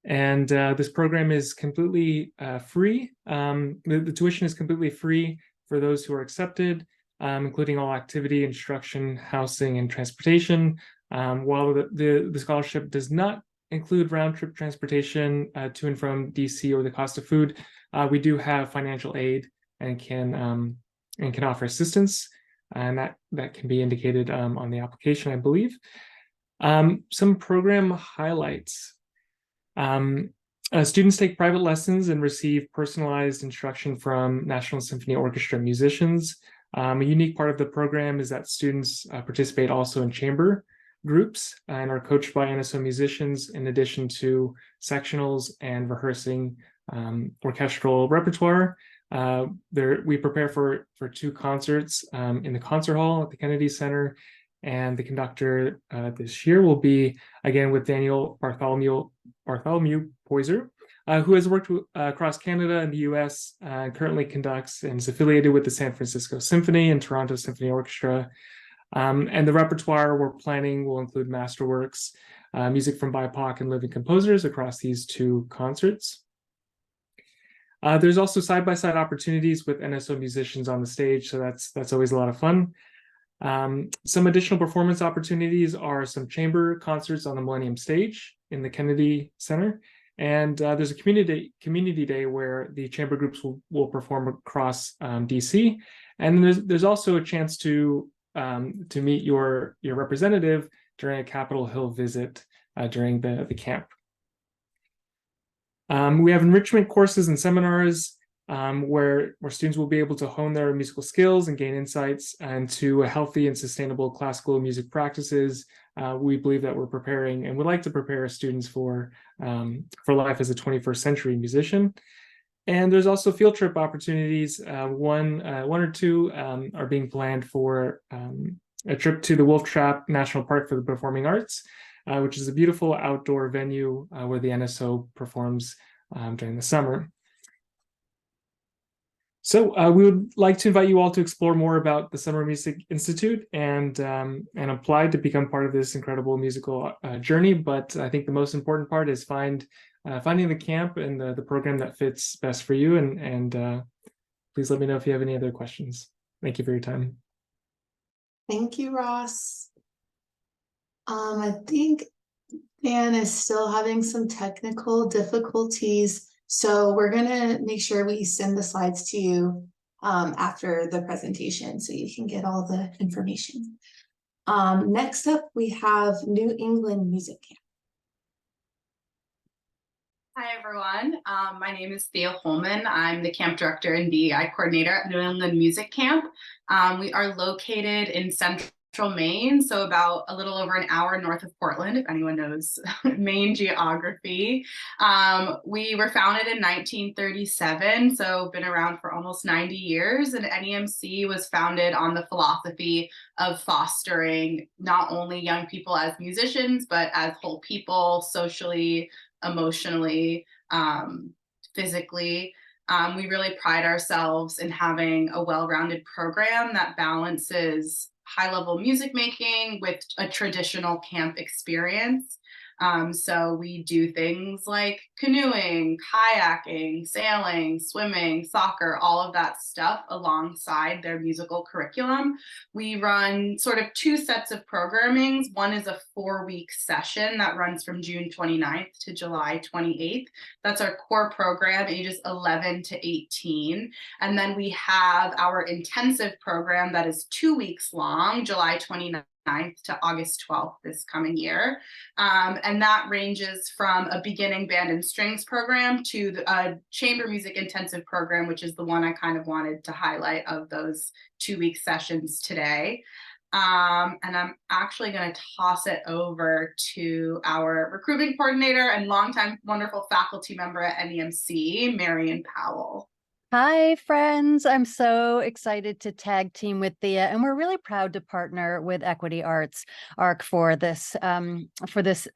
And this program is completely free. The tuition is completely free for those who are accepted, including all activity, instruction, housing, and transportation. While the scholarship does not include round-trip transportation to and from DC or the cost of food, we do have financial aid and can offer assistance, and that can be indicated on the application, I believe. Some program highlights. Students take private lessons and receive personalized instruction from National Symphony Orchestra musicians. A unique part of the program is that students participate also in chamber groups and are coached by NSO musicians in addition to sectionals and rehearsing orchestral repertoire. We prepare for 2 concerts in the concert hall at the Kennedy Center, and the conductor this year will be again with Daniel Bartholomew Poyser, who has worked across Canada and the US, currently conducts and is affiliated with the San Francisco Symphony and Toronto Symphony Orchestra. And the repertoire we're planning will include masterworks, music from BIPOC and living composers across these 2 concerts. There's also side-by-side opportunities with NSO musicians on the stage, so that's always a lot of fun. Some additional performance opportunities are some chamber concerts on the Millennium Stage in the Kennedy Center, and there's a community day where the chamber groups will perform across DC, and there's also a chance to meet your representative during a Capitol Hill visit during the camp. We have enrichment courses and seminars where students will be able to hone their musical skills and gain insights into a healthy and sustainable classical music practices. We believe that we're preparing and would like to prepare students for life as a 21st century musician. And there's also field trip opportunities. One or 2 are being planned for a trip to the Wolf Trap National Park for the Performing Arts, which is a beautiful outdoor venue where the NSO performs during the summer. So we would like to invite you all to explore more about the Summer Music Institute and apply to become part of this incredible musical journey. But I think the most important part is finding the camp and the program that fits best for you, and Please let me know if you have any other questions. Thank you for your time. Thank you, Ross. I think Dan is still having some technical difficulties, so we're gonna make sure we send the slides to you after the presentation so you can get all the information. Next up, we have New England Music Camp. Hi, everyone. My name is Thea Holman. I'm the camp director and DEI coordinator at New England Music Camp. We are located in central Maine, so about a little over an hour north of Portland, if anyone knows Maine geography. We were founded in 1937, so been around for almost 90 years, and NEMC was founded on the philosophy of fostering not only young people as musicians, but as whole people, socially, emotionally, physically. We really pride ourselves in having a well-rounded program that balances high-level music making with a traditional camp experience. So we do things like canoeing, kayaking, sailing, swimming, soccer, all of that stuff alongside their musical curriculum. We run sort of two sets of programmings. One is a 4-week session that runs from June 29th to July 28th. That's our core program, ages 11 to 18. And then we have our intensive program that is 2 weeks long, July 29th to August 12th this coming year. And that ranges from a beginning band and strings program to a chamber music intensive program, which is the one I kind of wanted to highlight of those 2-week sessions today. And I'm actually going to toss it over to our recruitment coordinator and longtime wonderful faculty member at NEMC, Marion Powell. Hi, friends. I'm so excited to tag team with Thea, and we're really proud to partner with Equity Arts ARC for this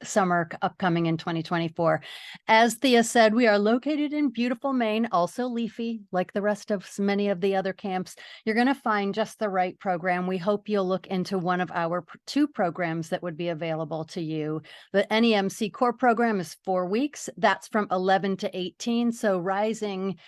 summer upcoming in 2024. As Thea said, we are located in beautiful Maine, also leafy, like the rest of many of the other camps. You're going to find just the right program. We hope you'll look into one of our 2 programs that would be available to you. The NEMC core program is 4 weeks. That's from 11 to 18, so rising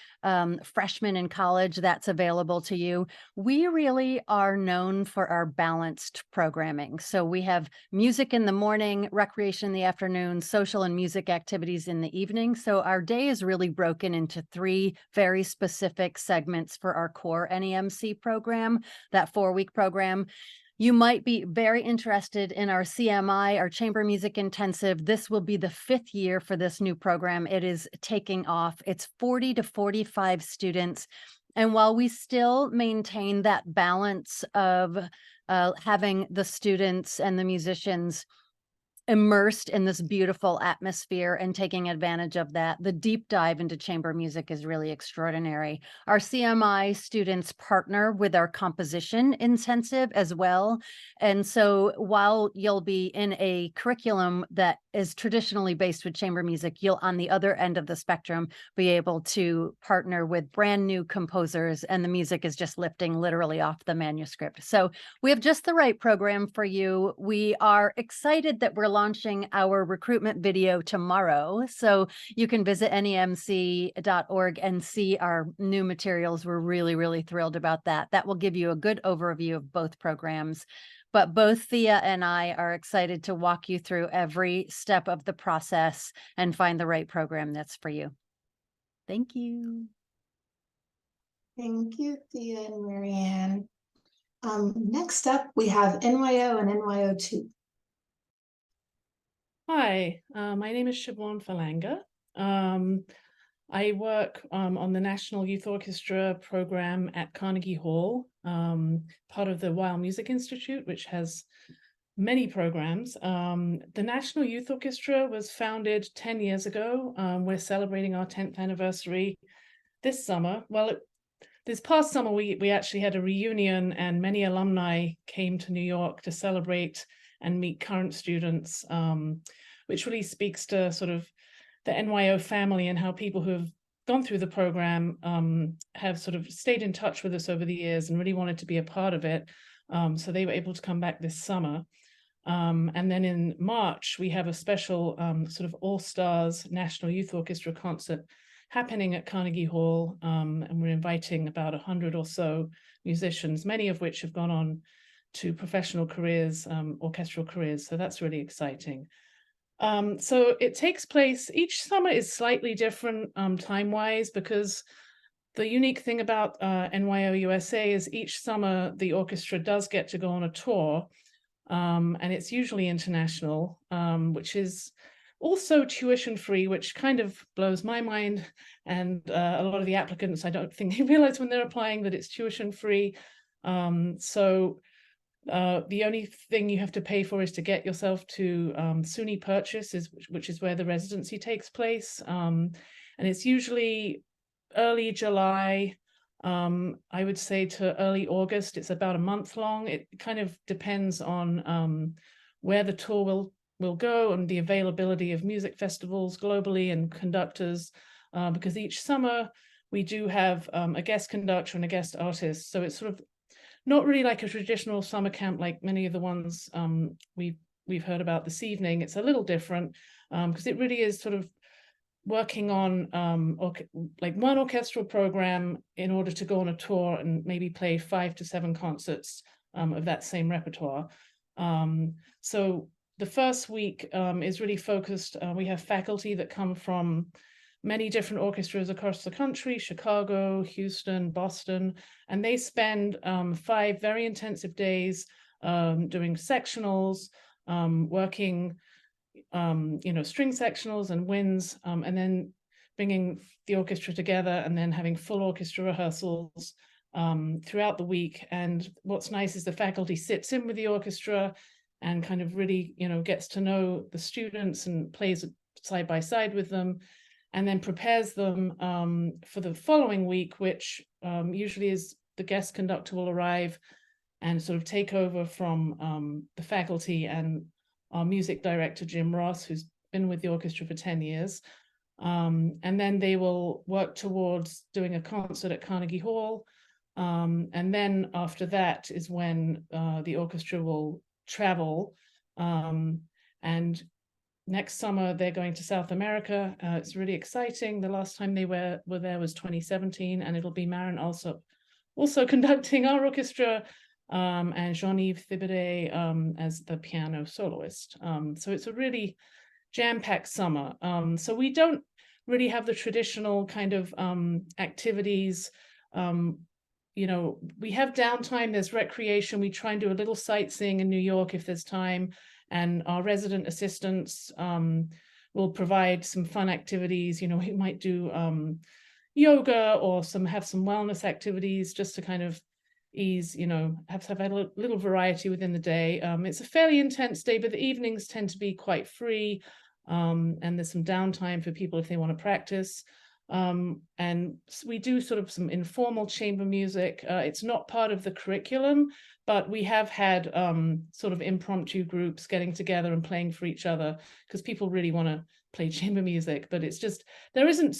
freshmen in college, that's available to you. We really are known for our balanced programming. So we have music in the morning, recreation in the afternoon, social and music activities in the evening. So our day is really broken into 3 very specific segments for our core NEMC program, that 4-week program. You might be very interested in our CMI, our Chamber Music Intensive. This will be the 5th year for this new program. It is taking off. It's 40 to 45 students. And while we still maintain that balance of having the students and the musicians immersed in this beautiful atmosphere and taking advantage of that, the deep dive into chamber music is really extraordinary. Our CMI students partner with our composition intensive as well. And so while you'll be in a curriculum that is traditionally based with chamber music, you'll on the other end of the spectrum be able to partner with brand new composers, and the music is just lifting literally off the manuscript. So we have just the right program for you. We are excited that we're launching our recruitment video tomorrow. So you can visit nemc.org and see our new materials. We're really, really thrilled about that. That will give you a good overview of both programs. But both Thea and I are excited to walk you through every step of the process and find the right program that's for you. Thank you. Thank you, Thea and Marianne. Next up, we have NYO and NYO2. Hi, my name is Siobhan Falanga. I work on the National Youth Orchestra program at Carnegie Hall, part of the Weill Music Institute, which has many programs. The National Youth Orchestra was founded 10 years ago. We're celebrating our 10th anniversary this summer. Well, this past summer, we actually had a reunion, and many alumni came to New York to celebrate and meet current students, which really speaks to sort of the NYO family and how people who have gone through the program have sort of stayed in touch with us over the years and really wanted to be a part of it. So they were able to come back this summer. And then in March, we have a special sort of all-stars National Youth Orchestra concert happening at Carnegie Hall, and we're inviting about 100 or so musicians, many of which have gone on to professional careers, orchestral careers. So that's really exciting. So it takes place, each summer is slightly different time-wise, because the unique thing about NYO USA is each summer the orchestra does get to go on a tour, and it's usually international, which is also tuition-free, which kind of blows my mind. And a lot of the applicants, I don't think they realize when they're applying that it's tuition-free. So the only thing you have to pay for is to get yourself to SUNY Purchase, which is where the residency takes place. And it's usually early July, I would say, to early August. It's about a month long. It kind of depends on where the tour will go and the availability of music festivals globally and conductors, because each summer we do have a guest conductor and a guest artist. So it's sort of not really like a traditional summer camp like many of the ones we've heard about this evening. It's a little different because it really is sort of working on like one orchestral program in order to go on a tour and maybe play 5 to 7 concerts of that same repertoire. So the first week is really focused. We have faculty that come from many different orchestras across the country, Chicago, Houston, Boston, and they spend 5 very intensive days doing sectionals, working string sectionals and winds, and then bringing the orchestra together and then having full orchestra rehearsals throughout the week. And what's nice is the faculty sits in with the orchestra and kind of really, gets to know the students and plays side by side with them, and then prepares them for the following week, which usually is the guest conductor will arrive and sort of take over from the faculty and our music director, Jim Ross, who's been with the orchestra for 10 years. And then they will work towards doing a concert at Carnegie Hall. And then after that is when the orchestra will travel. And next summer, they're going to South America. It's really exciting. The last time they were there was 2017, and it'll be Marin also conducting our orchestra, and Jean-Yves Thibaudet as the piano soloist. So it's a really jam-packed summer. So we don't really have the traditional kind of activities. We have downtime, there's recreation. We try and do a little sightseeing in New York if there's time. And our resident assistants will provide some fun activities. We might do yoga or have some wellness activities just to kind of ease, have a little variety within the day. It's a fairly intense day, but the evenings tend to be quite free. And there's some downtime for people if they want to practice. And we do sort of some informal chamber music. It's not part of the curriculum, but we have had sort of impromptu groups getting together and playing for each other because people really want to play chamber music, but it's just, there isn't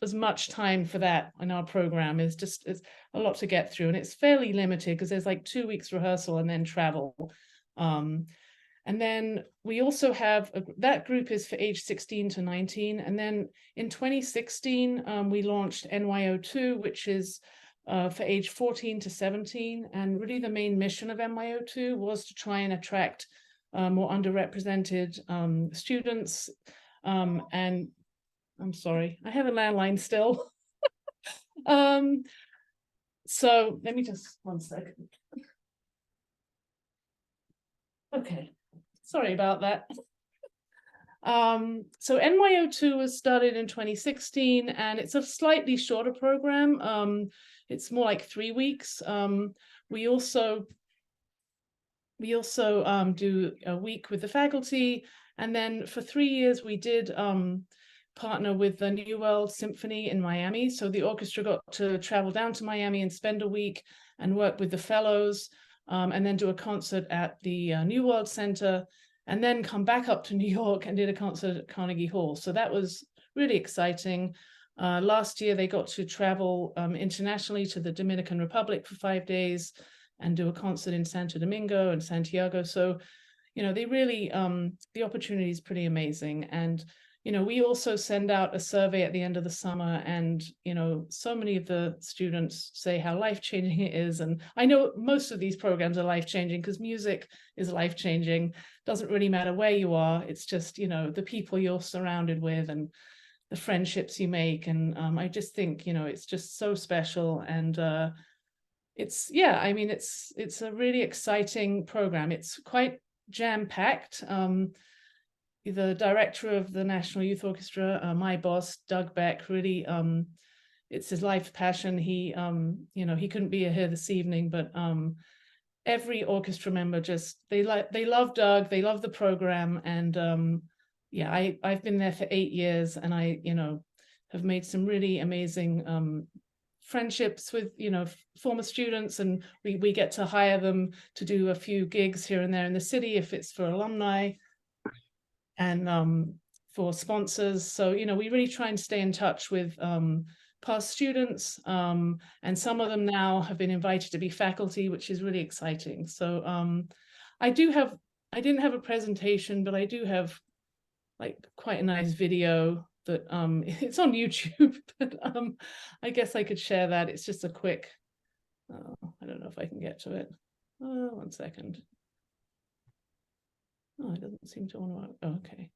as much time for that in our program. It's a lot to get through, and it's fairly limited because there's like 2 weeks rehearsal and then travel. And then we also have, that group is for age 16 to 19. And then in 2016, we launched NYO2, which is for age 14 to 17. And really the main mission of NYO2 was to try and attract more underrepresented students. And I'm sorry, I have a landline still. So let me just, 1 second. Okay. Sorry about that. So NYO2 was started in 2016, and it's a slightly shorter program. It's more like 3 weeks. We also do a week with the faculty, and then for 3 years we did partner with the New World Symphony in Miami. So the orchestra got to travel down to Miami and spend a week and work with the fellows. And then do a concert at the New World Center, and then come back up to New York and did a concert at Carnegie Hall. So that was really exciting. Last year, they got to travel internationally to the Dominican Republic for 5 days and do a concert in Santo Domingo and Santiago. So, they really, the opportunity is pretty amazing. And, we also send out a survey at the end of the summer, and, so many of the students say how life-changing it is. And I know most of these programs are life-changing because music is life-changing. Doesn't really matter where you are. It's just, the people you're surrounded with and the friendships you make. And I just think, it's just so special. And it's a really exciting program. It's quite jam-packed. The director of the National Youth Orchestra, my boss, Doug Beck, really, it's his life passion. He, he couldn't be here this evening, but every orchestra member they love Doug, they love the program. And yeah, I've been there for 8 years, and I, have made some really amazing friendships with, former students, and we get to hire them to do a few gigs here and there in the city if it's for alumni and for sponsors. So, we really try and stay in touch with past students, and some of them now have been invited to be faculty, which is really exciting. So I didn't have a presentation, but I do have like quite a nice video that it's on YouTube, but I guess I could share that. It's just a quick, I don't know if I can get to it. 1 second. Oh, it doesn't seem to want to. Oh, okay.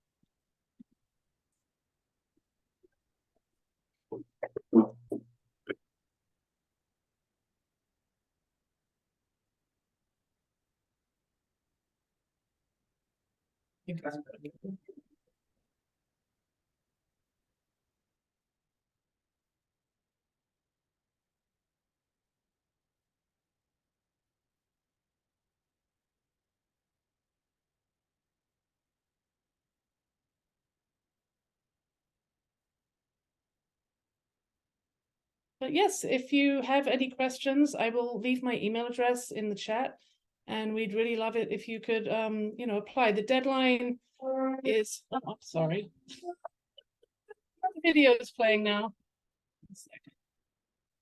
But yes, if you have any questions, I will leave my email address in the chat, and we'd really love it if you could, apply. The deadline is, oh, sorry. The video is playing now. 1 second.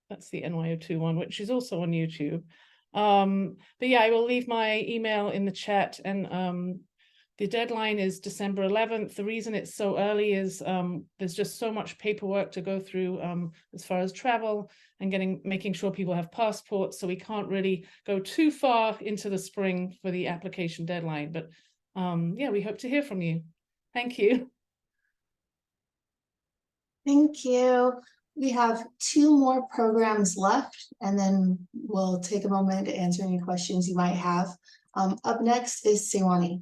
That's the NYO2 one, which is also on YouTube. But yeah, I will leave my email in the chat, and the deadline is December 11th. The reason it's so early is there's just so much paperwork to go through as far as travel and making sure people have passports. So we can't really go too far into the spring for the application deadline. But yeah, we hope to hear from you. Thank you. Thank you. We have 2 more programs left, and then we'll take a moment to answer any questions you might have. Up next is Sewanee.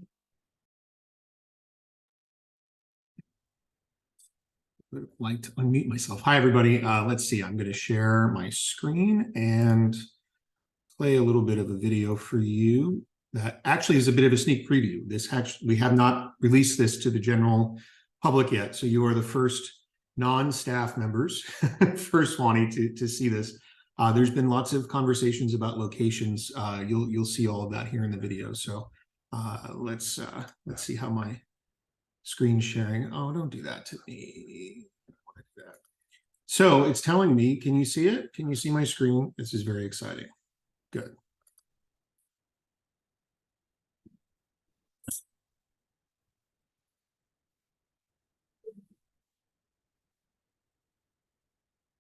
Like to unmute myself. Hi, everybody. Let's see. I'm going to share my screen and play a little bit of a video for you that actually is a bit of a sneak preview. We have not released this to the general public yet, so you are the first non-staff members for Sewanee to see this. There's been lots of conversations about locations. You'll see all of that here in the video. So let's see how my screen sharing. Oh, don't do that to me. So it's telling me, can you see it? Can you see my screen? This is very exciting. Good.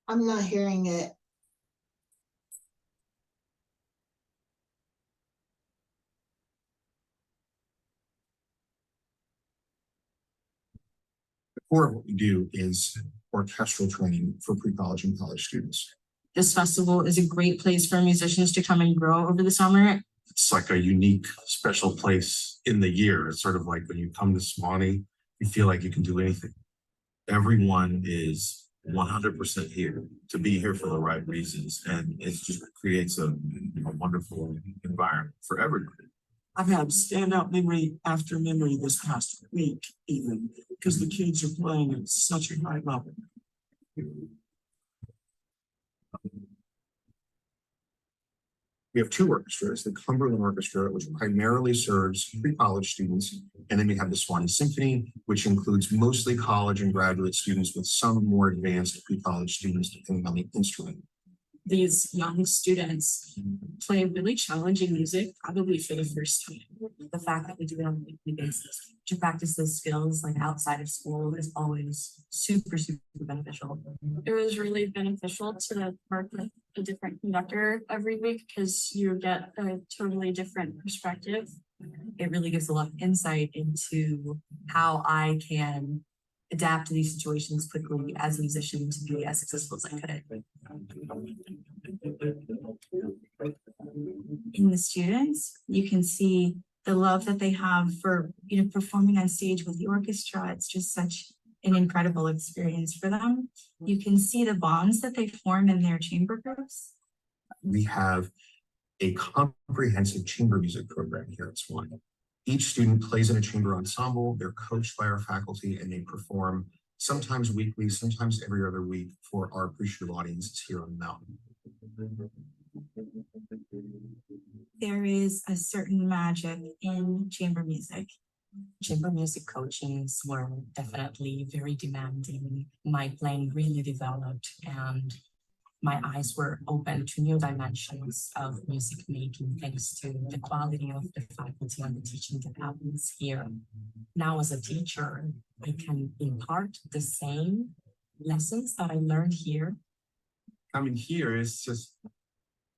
I'm not hearing it. Core of what we do is orchestral training for pre-college and college students. This festival is a great place for musicians to come and grow over the summer. It's like a unique, special place in the year. It's sort of like when you come to Sewanee, you feel like you can do anything. Everyone is 100% here to be here for the right reasons, and it just creates a wonderful environment for everybody. I've had standout memory after memory this past week, even because the kids are playing at such a high level. We have 2 orchestras, the Cumberland Orchestra, which primarily serves pre-college students, and then we have the Sewanee Symphony, which includes mostly college and graduate students with some more advanced pre-college students, depending on the instrument. these young students play really challenging music, probably for the first time. The fact that we do it on a weekly basis to practice those skills like outside of school is always super, super beneficial. It was really beneficial to work with a different conductor every week because you get a totally different perspective. It really gives a lot of insight into how I can adapt to these situations quickly as a musician to be as successful as I could. In the students, you can see the love that they have for, performing on stage with the orchestra. It's just such an incredible experience for them. You can see the bonds that they form in their chamber groups. We have a comprehensive chamber music program here at Swan. Each student plays in a chamber ensemble, they're coached by our faculty, and they perform sometimes weekly, sometimes every other week for our appreciative audiences here on the mountain. There is a certain magic in chamber music. Chamber music coachings were definitely very demanding. My playing really developed and my eyes were open to new dimensions of music making thanks to the quality of the faculty and the teaching that happens here. Now as a teacher, I can impart the same lessons that I learned here. Coming here is just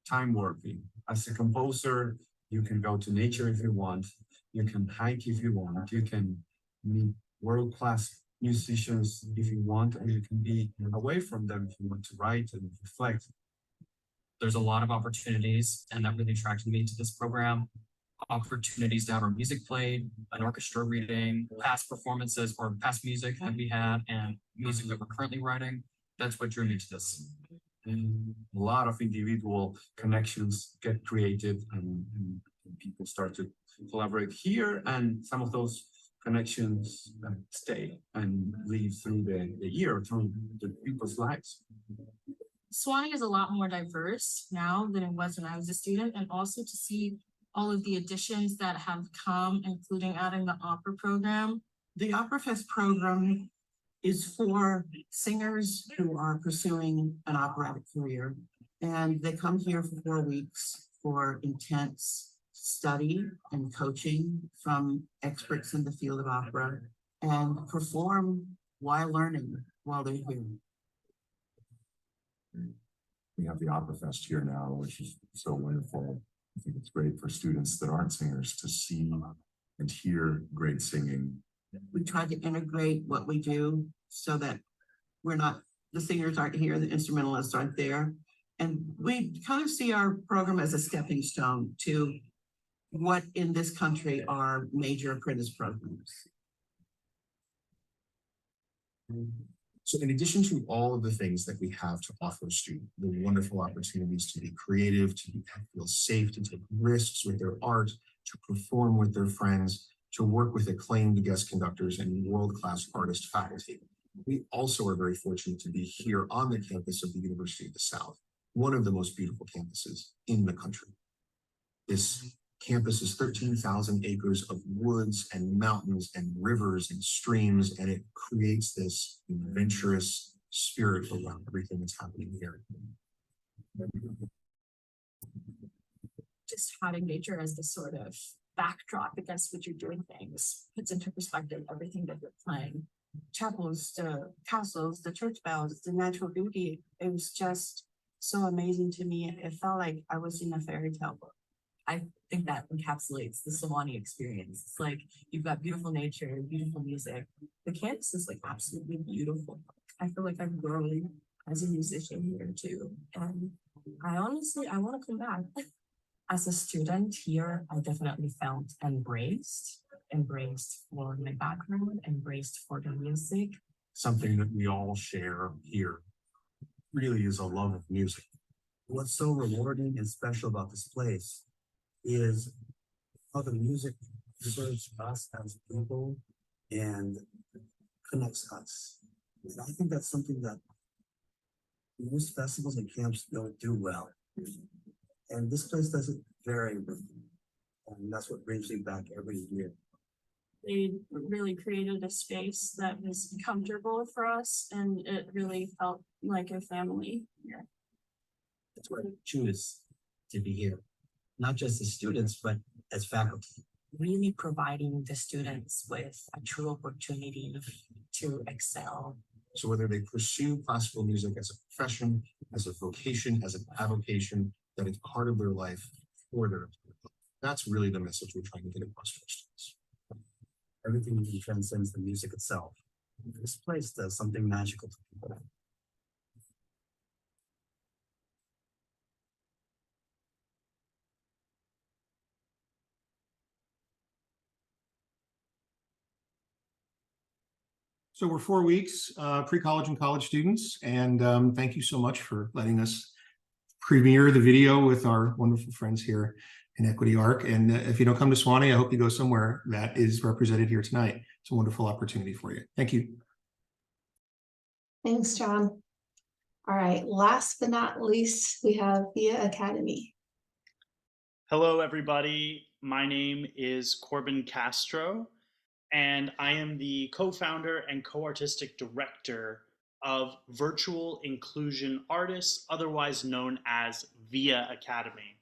time warping. As a composer, you can go to nature if you want, you can hike if you want, you can meet world-class musicians if you want, and you can be away from them if you want to write and reflect. There's a lot of opportunities, and that really attracted me to this program. Opportunities to have our music played, an orchestra reading, past performances or past music that we had, and music that we're currently writing. That's what drew me to this. And a lot of individual connections get created and people start to collaborate here, and some of those connections stay and live through the year, through the people's lives. Swanee is a lot more diverse now than it was when I was a student, and also to see all of the additions that have come, including adding the opera program. The Opera Fest program is for singers who are pursuing an operatic career, and they come here for 4 weeks for intense study and coaching from experts in the field of opera and perform while learning while they're here. We have the Opera Fest here now, which is so wonderful. I think it's great for students that aren't singers to see and hear great singing. We try to integrate what we do so that the singers aren't here, the instrumentalists aren't there. And we kind of see our program as a stepping stone to what in this country are major apprentice programs. So in addition to all of the things that we have to offer students, the wonderful opportunities to be creative, to feel safe, to take risks with their art, to perform with their friends, to work with acclaimed guest conductors and world-class artist faculty, we also are very fortunate to be here on the campus of the University of the South, one of the most beautiful campuses in the country. This campus is 13,000 acres of woods and mountains and rivers and streams, and it creates this adventurous spirit around everything that's happening here. Just having nature as the sort of backdrop against which you're doing things puts into perspective everything that you're playing. Chapels, the castles, the church bells, the natural beauty. It was just so amazing to me. It felt like I was in a fairy tale book. I think that encapsulates the Sewanee experience. It's like you've got beautiful nature, beautiful music. The campus is like absolutely beautiful. I feel like I've grown as a musician here too. And I want to come back. As a student here, I definitely felt embraced for my background, embraced for the music. Something that we all share here really is a love of music. What's so rewarding and special about this place is how the music serves us as people and connects us. And I think that's something that most festivals and camps don't do well. And this place does it very well. And that's what brings me back every year. They really created a space that was comfortable for us, and it really felt like a family here. That's why we choose to be here, not just as students, but as faculty. Really providing the students with a true opportunity to excel. So whether they pursue classical music as a profession, as a vocation, as an avocation, that it's part of their life for their life. That's really the message we're trying to get across to our students. Everything transcends the music itself. This place does something magical to people. So we're 4 weeks, pre-college and college students, and thank you so much for letting us premiere the video with our wonderful friends here in Equity Arc. And if you don't come to Sewanee, I hope you go somewhere that is represented here tonight. It's a wonderful opportunity for you. Thank you. Thanks, John. All right, last but not least, we have VIA Academy. Hello, everybody. My name is Corbin Castro, and I am the co-founder and co-artistic director of Virtual Inclusion Artists, otherwise known as VIA Academy.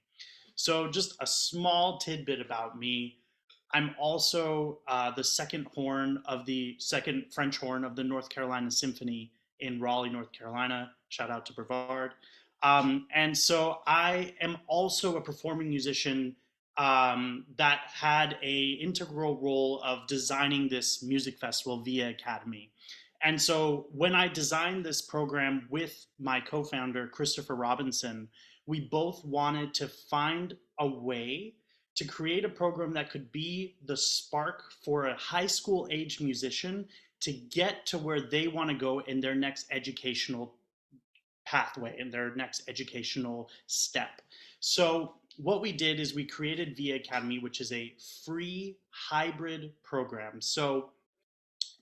So just a small tidbit about me. I'm also the second French horn of the North Carolina Symphony in Raleigh, North Carolina. Shout out to Brevard. And so I am also a performing musician that had an integral role of designing this music festival, VIA Academy. And so when I designed this program with my co-founder, Christopher Robinson, we both wanted to find a way to create a program that could be the spark for a high school age musician to get to where they want to go in their next educational pathway, in their next educational step. So what we did is we created VIA Academy, which is a free hybrid program. So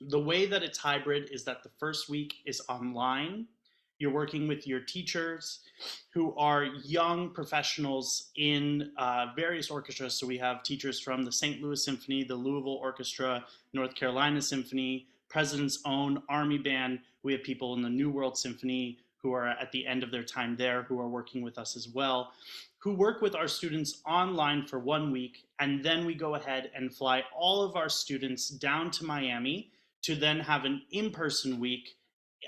the way that it's hybrid is that the first week is online. You're working with your teachers who are young professionals in various orchestras. So we have teachers from the St. Louis Symphony, the Louisville Orchestra, North Carolina Symphony, President's Own Army Band. We have people in the New World Symphony who are at the end of their time there, who are working with us as well, who work with our students online for 1 week. And then we go ahead and fly all of our students down to Miami to then have an in-person week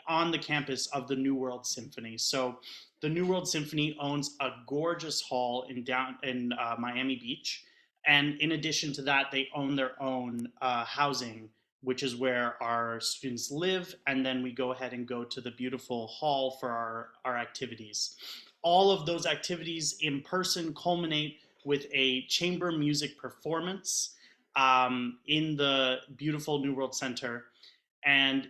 on the campus of the New World Symphony. So the New World Symphony owns a gorgeous hall in Miami Beach. And in addition to that, they own their own housing, which is where our students live. And then we go ahead and go to the beautiful hall for our activities. All of those activities in person culminate with a chamber music performance in the beautiful New World Center. And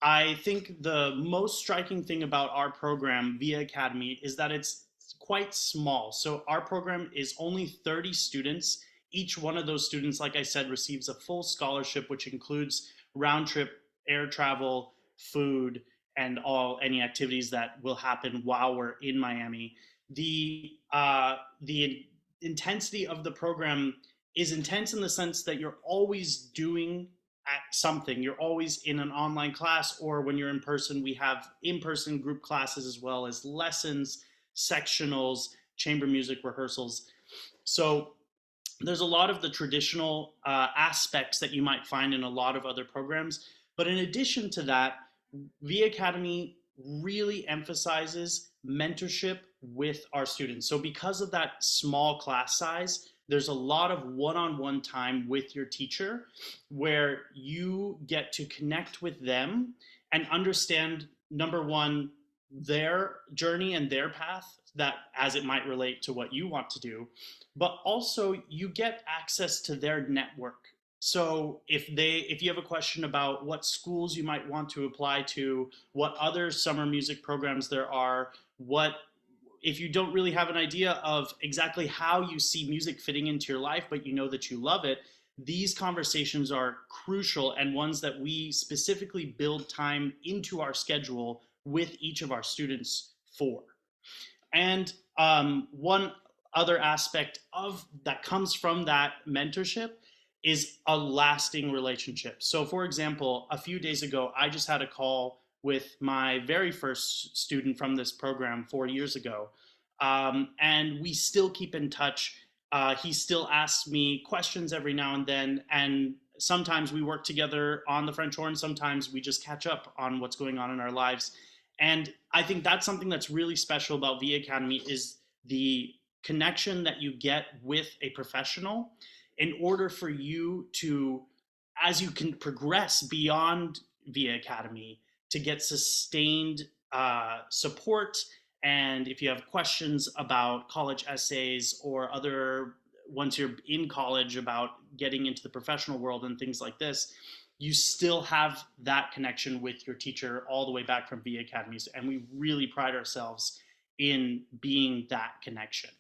I think the most striking thing about our program, VIA Academy, is that it's quite small. So our program is only 30 students. Each one of those students, like I said, receives a full scholarship, which includes round trip, air travel, food, and any activities that will happen while we're in Miami. The intensity of the program is intense in the sense that you're always doing something. You're always in an online class, or when you're in person, we have in-person group classes as well as lessons, sectionals, chamber music rehearsals. So there's a lot of the traditional aspects that you might find in a lot of other programs. But in addition to that, VIA Academy really emphasizes mentorship with our students. So because of that small class size, there's a lot of one-on-one time with your teacher where you get to connect with them and understand, number one, their journey and their path, that as it might relate to what you want to do, but also you get access to their network. So if you have a question about what schools you might want to apply to, what other summer music programs there are, if you don't really have an idea of exactly how you see music fitting into your life, but you know that you love it, these conversations are crucial and ones that we specifically build time into our schedule with each of our students for. And one other aspect of that comes from that mentorship is a lasting relationship. So for example, a few days ago, I just had a call with my very first student from this program 4 years ago. And we still keep in touch. He still asks me questions every now and then, and sometimes we work together on the French horn. Sometimes we just catch up on what's going on in our lives. And I think that's something that's really special about VIA Academy is the connection that you get with a professional in order for you to, as you can progress beyond VIA Academy, to get sustained support. And if you have questions about college essays or other, once you're in college, about getting into the professional world and things like this, you still have that connection with your teacher all the way back from VIA Academies. And we really pride ourselves in being that connection.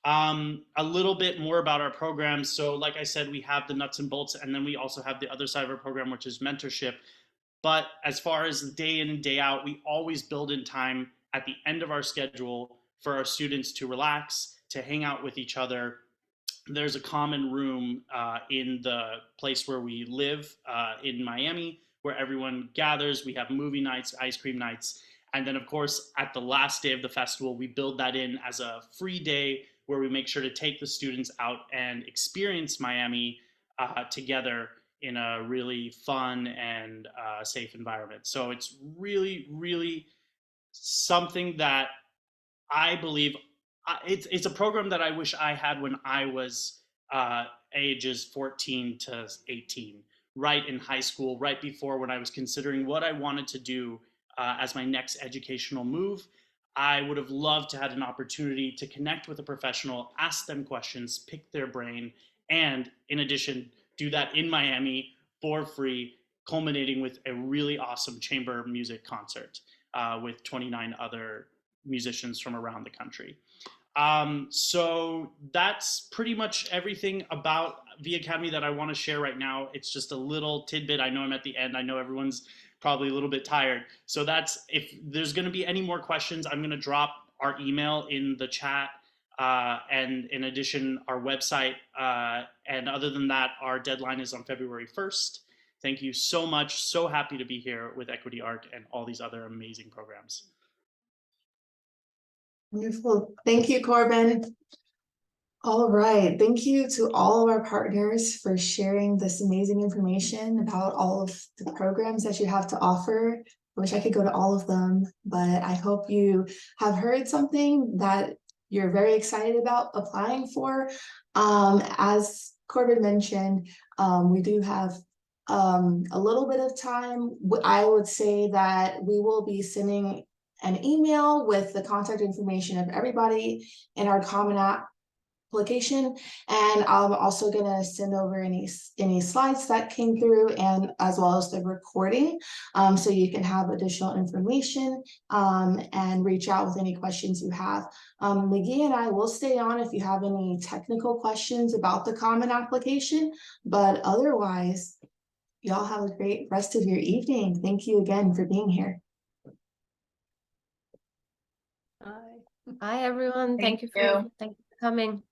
A little bit more about our programs. So like I said, we have the nuts and bolts, and then we also have the other side of our program, which is mentorship. But as far as day in and day out, we always build in time at the end of our schedule for our students to relax, to hang out with each other. There's a common room in the place where we live in Miami, where everyone gathers. We have movie nights, ice cream nights. And then, of course, at the last day of the festival, we build that in as a free day where we make sure to take the students out and experience Miami together in a really fun and safe environment. So it's really, really something that I believe it's a program that I wish I had when I was ages 14 to 18, right in high school, right before when I was considering what I wanted to do as my next educational move. I would have loved to have an opportunity to connect with a professional, ask them questions, pick their brain, and in addition, do that in Miami for free, culminating with a really awesome chamber music concert with 29 other musicians from around the country. So that's pretty much everything about VIA Academy that I want to share right now. It's just a little tidbit. I know I'm at the end. I know everyone's probably a little bit tired. So that's, if there's going to be any more questions, I'm going to drop our email in the chat. And in addition, our website. And other than that, our deadline is on February 1st. Thank you so much. So happy to be here with Equity Arc and all these other amazing programs. Wonderful. Thank you, Corbin. All right. Thank you to all of our partners for sharing this amazing information about all of the programs that you have to offer. I wish I could go to all of them, but I hope you have heard something that you're very excited about applying for. As Corbin mentioned, we do have a little bit of time. I would say that we will be sending an email with the contact information of everybody in our Common App application, and I'm also going to send over any slides that came through, and as well as the recording, so you can have additional information and reach out with any questions you have. McGee and I will stay on if you have any technical questions about the Common application, but otherwise, y'all have a great rest of your evening. Thank you again for being here. Hi everyone. Thank you for coming.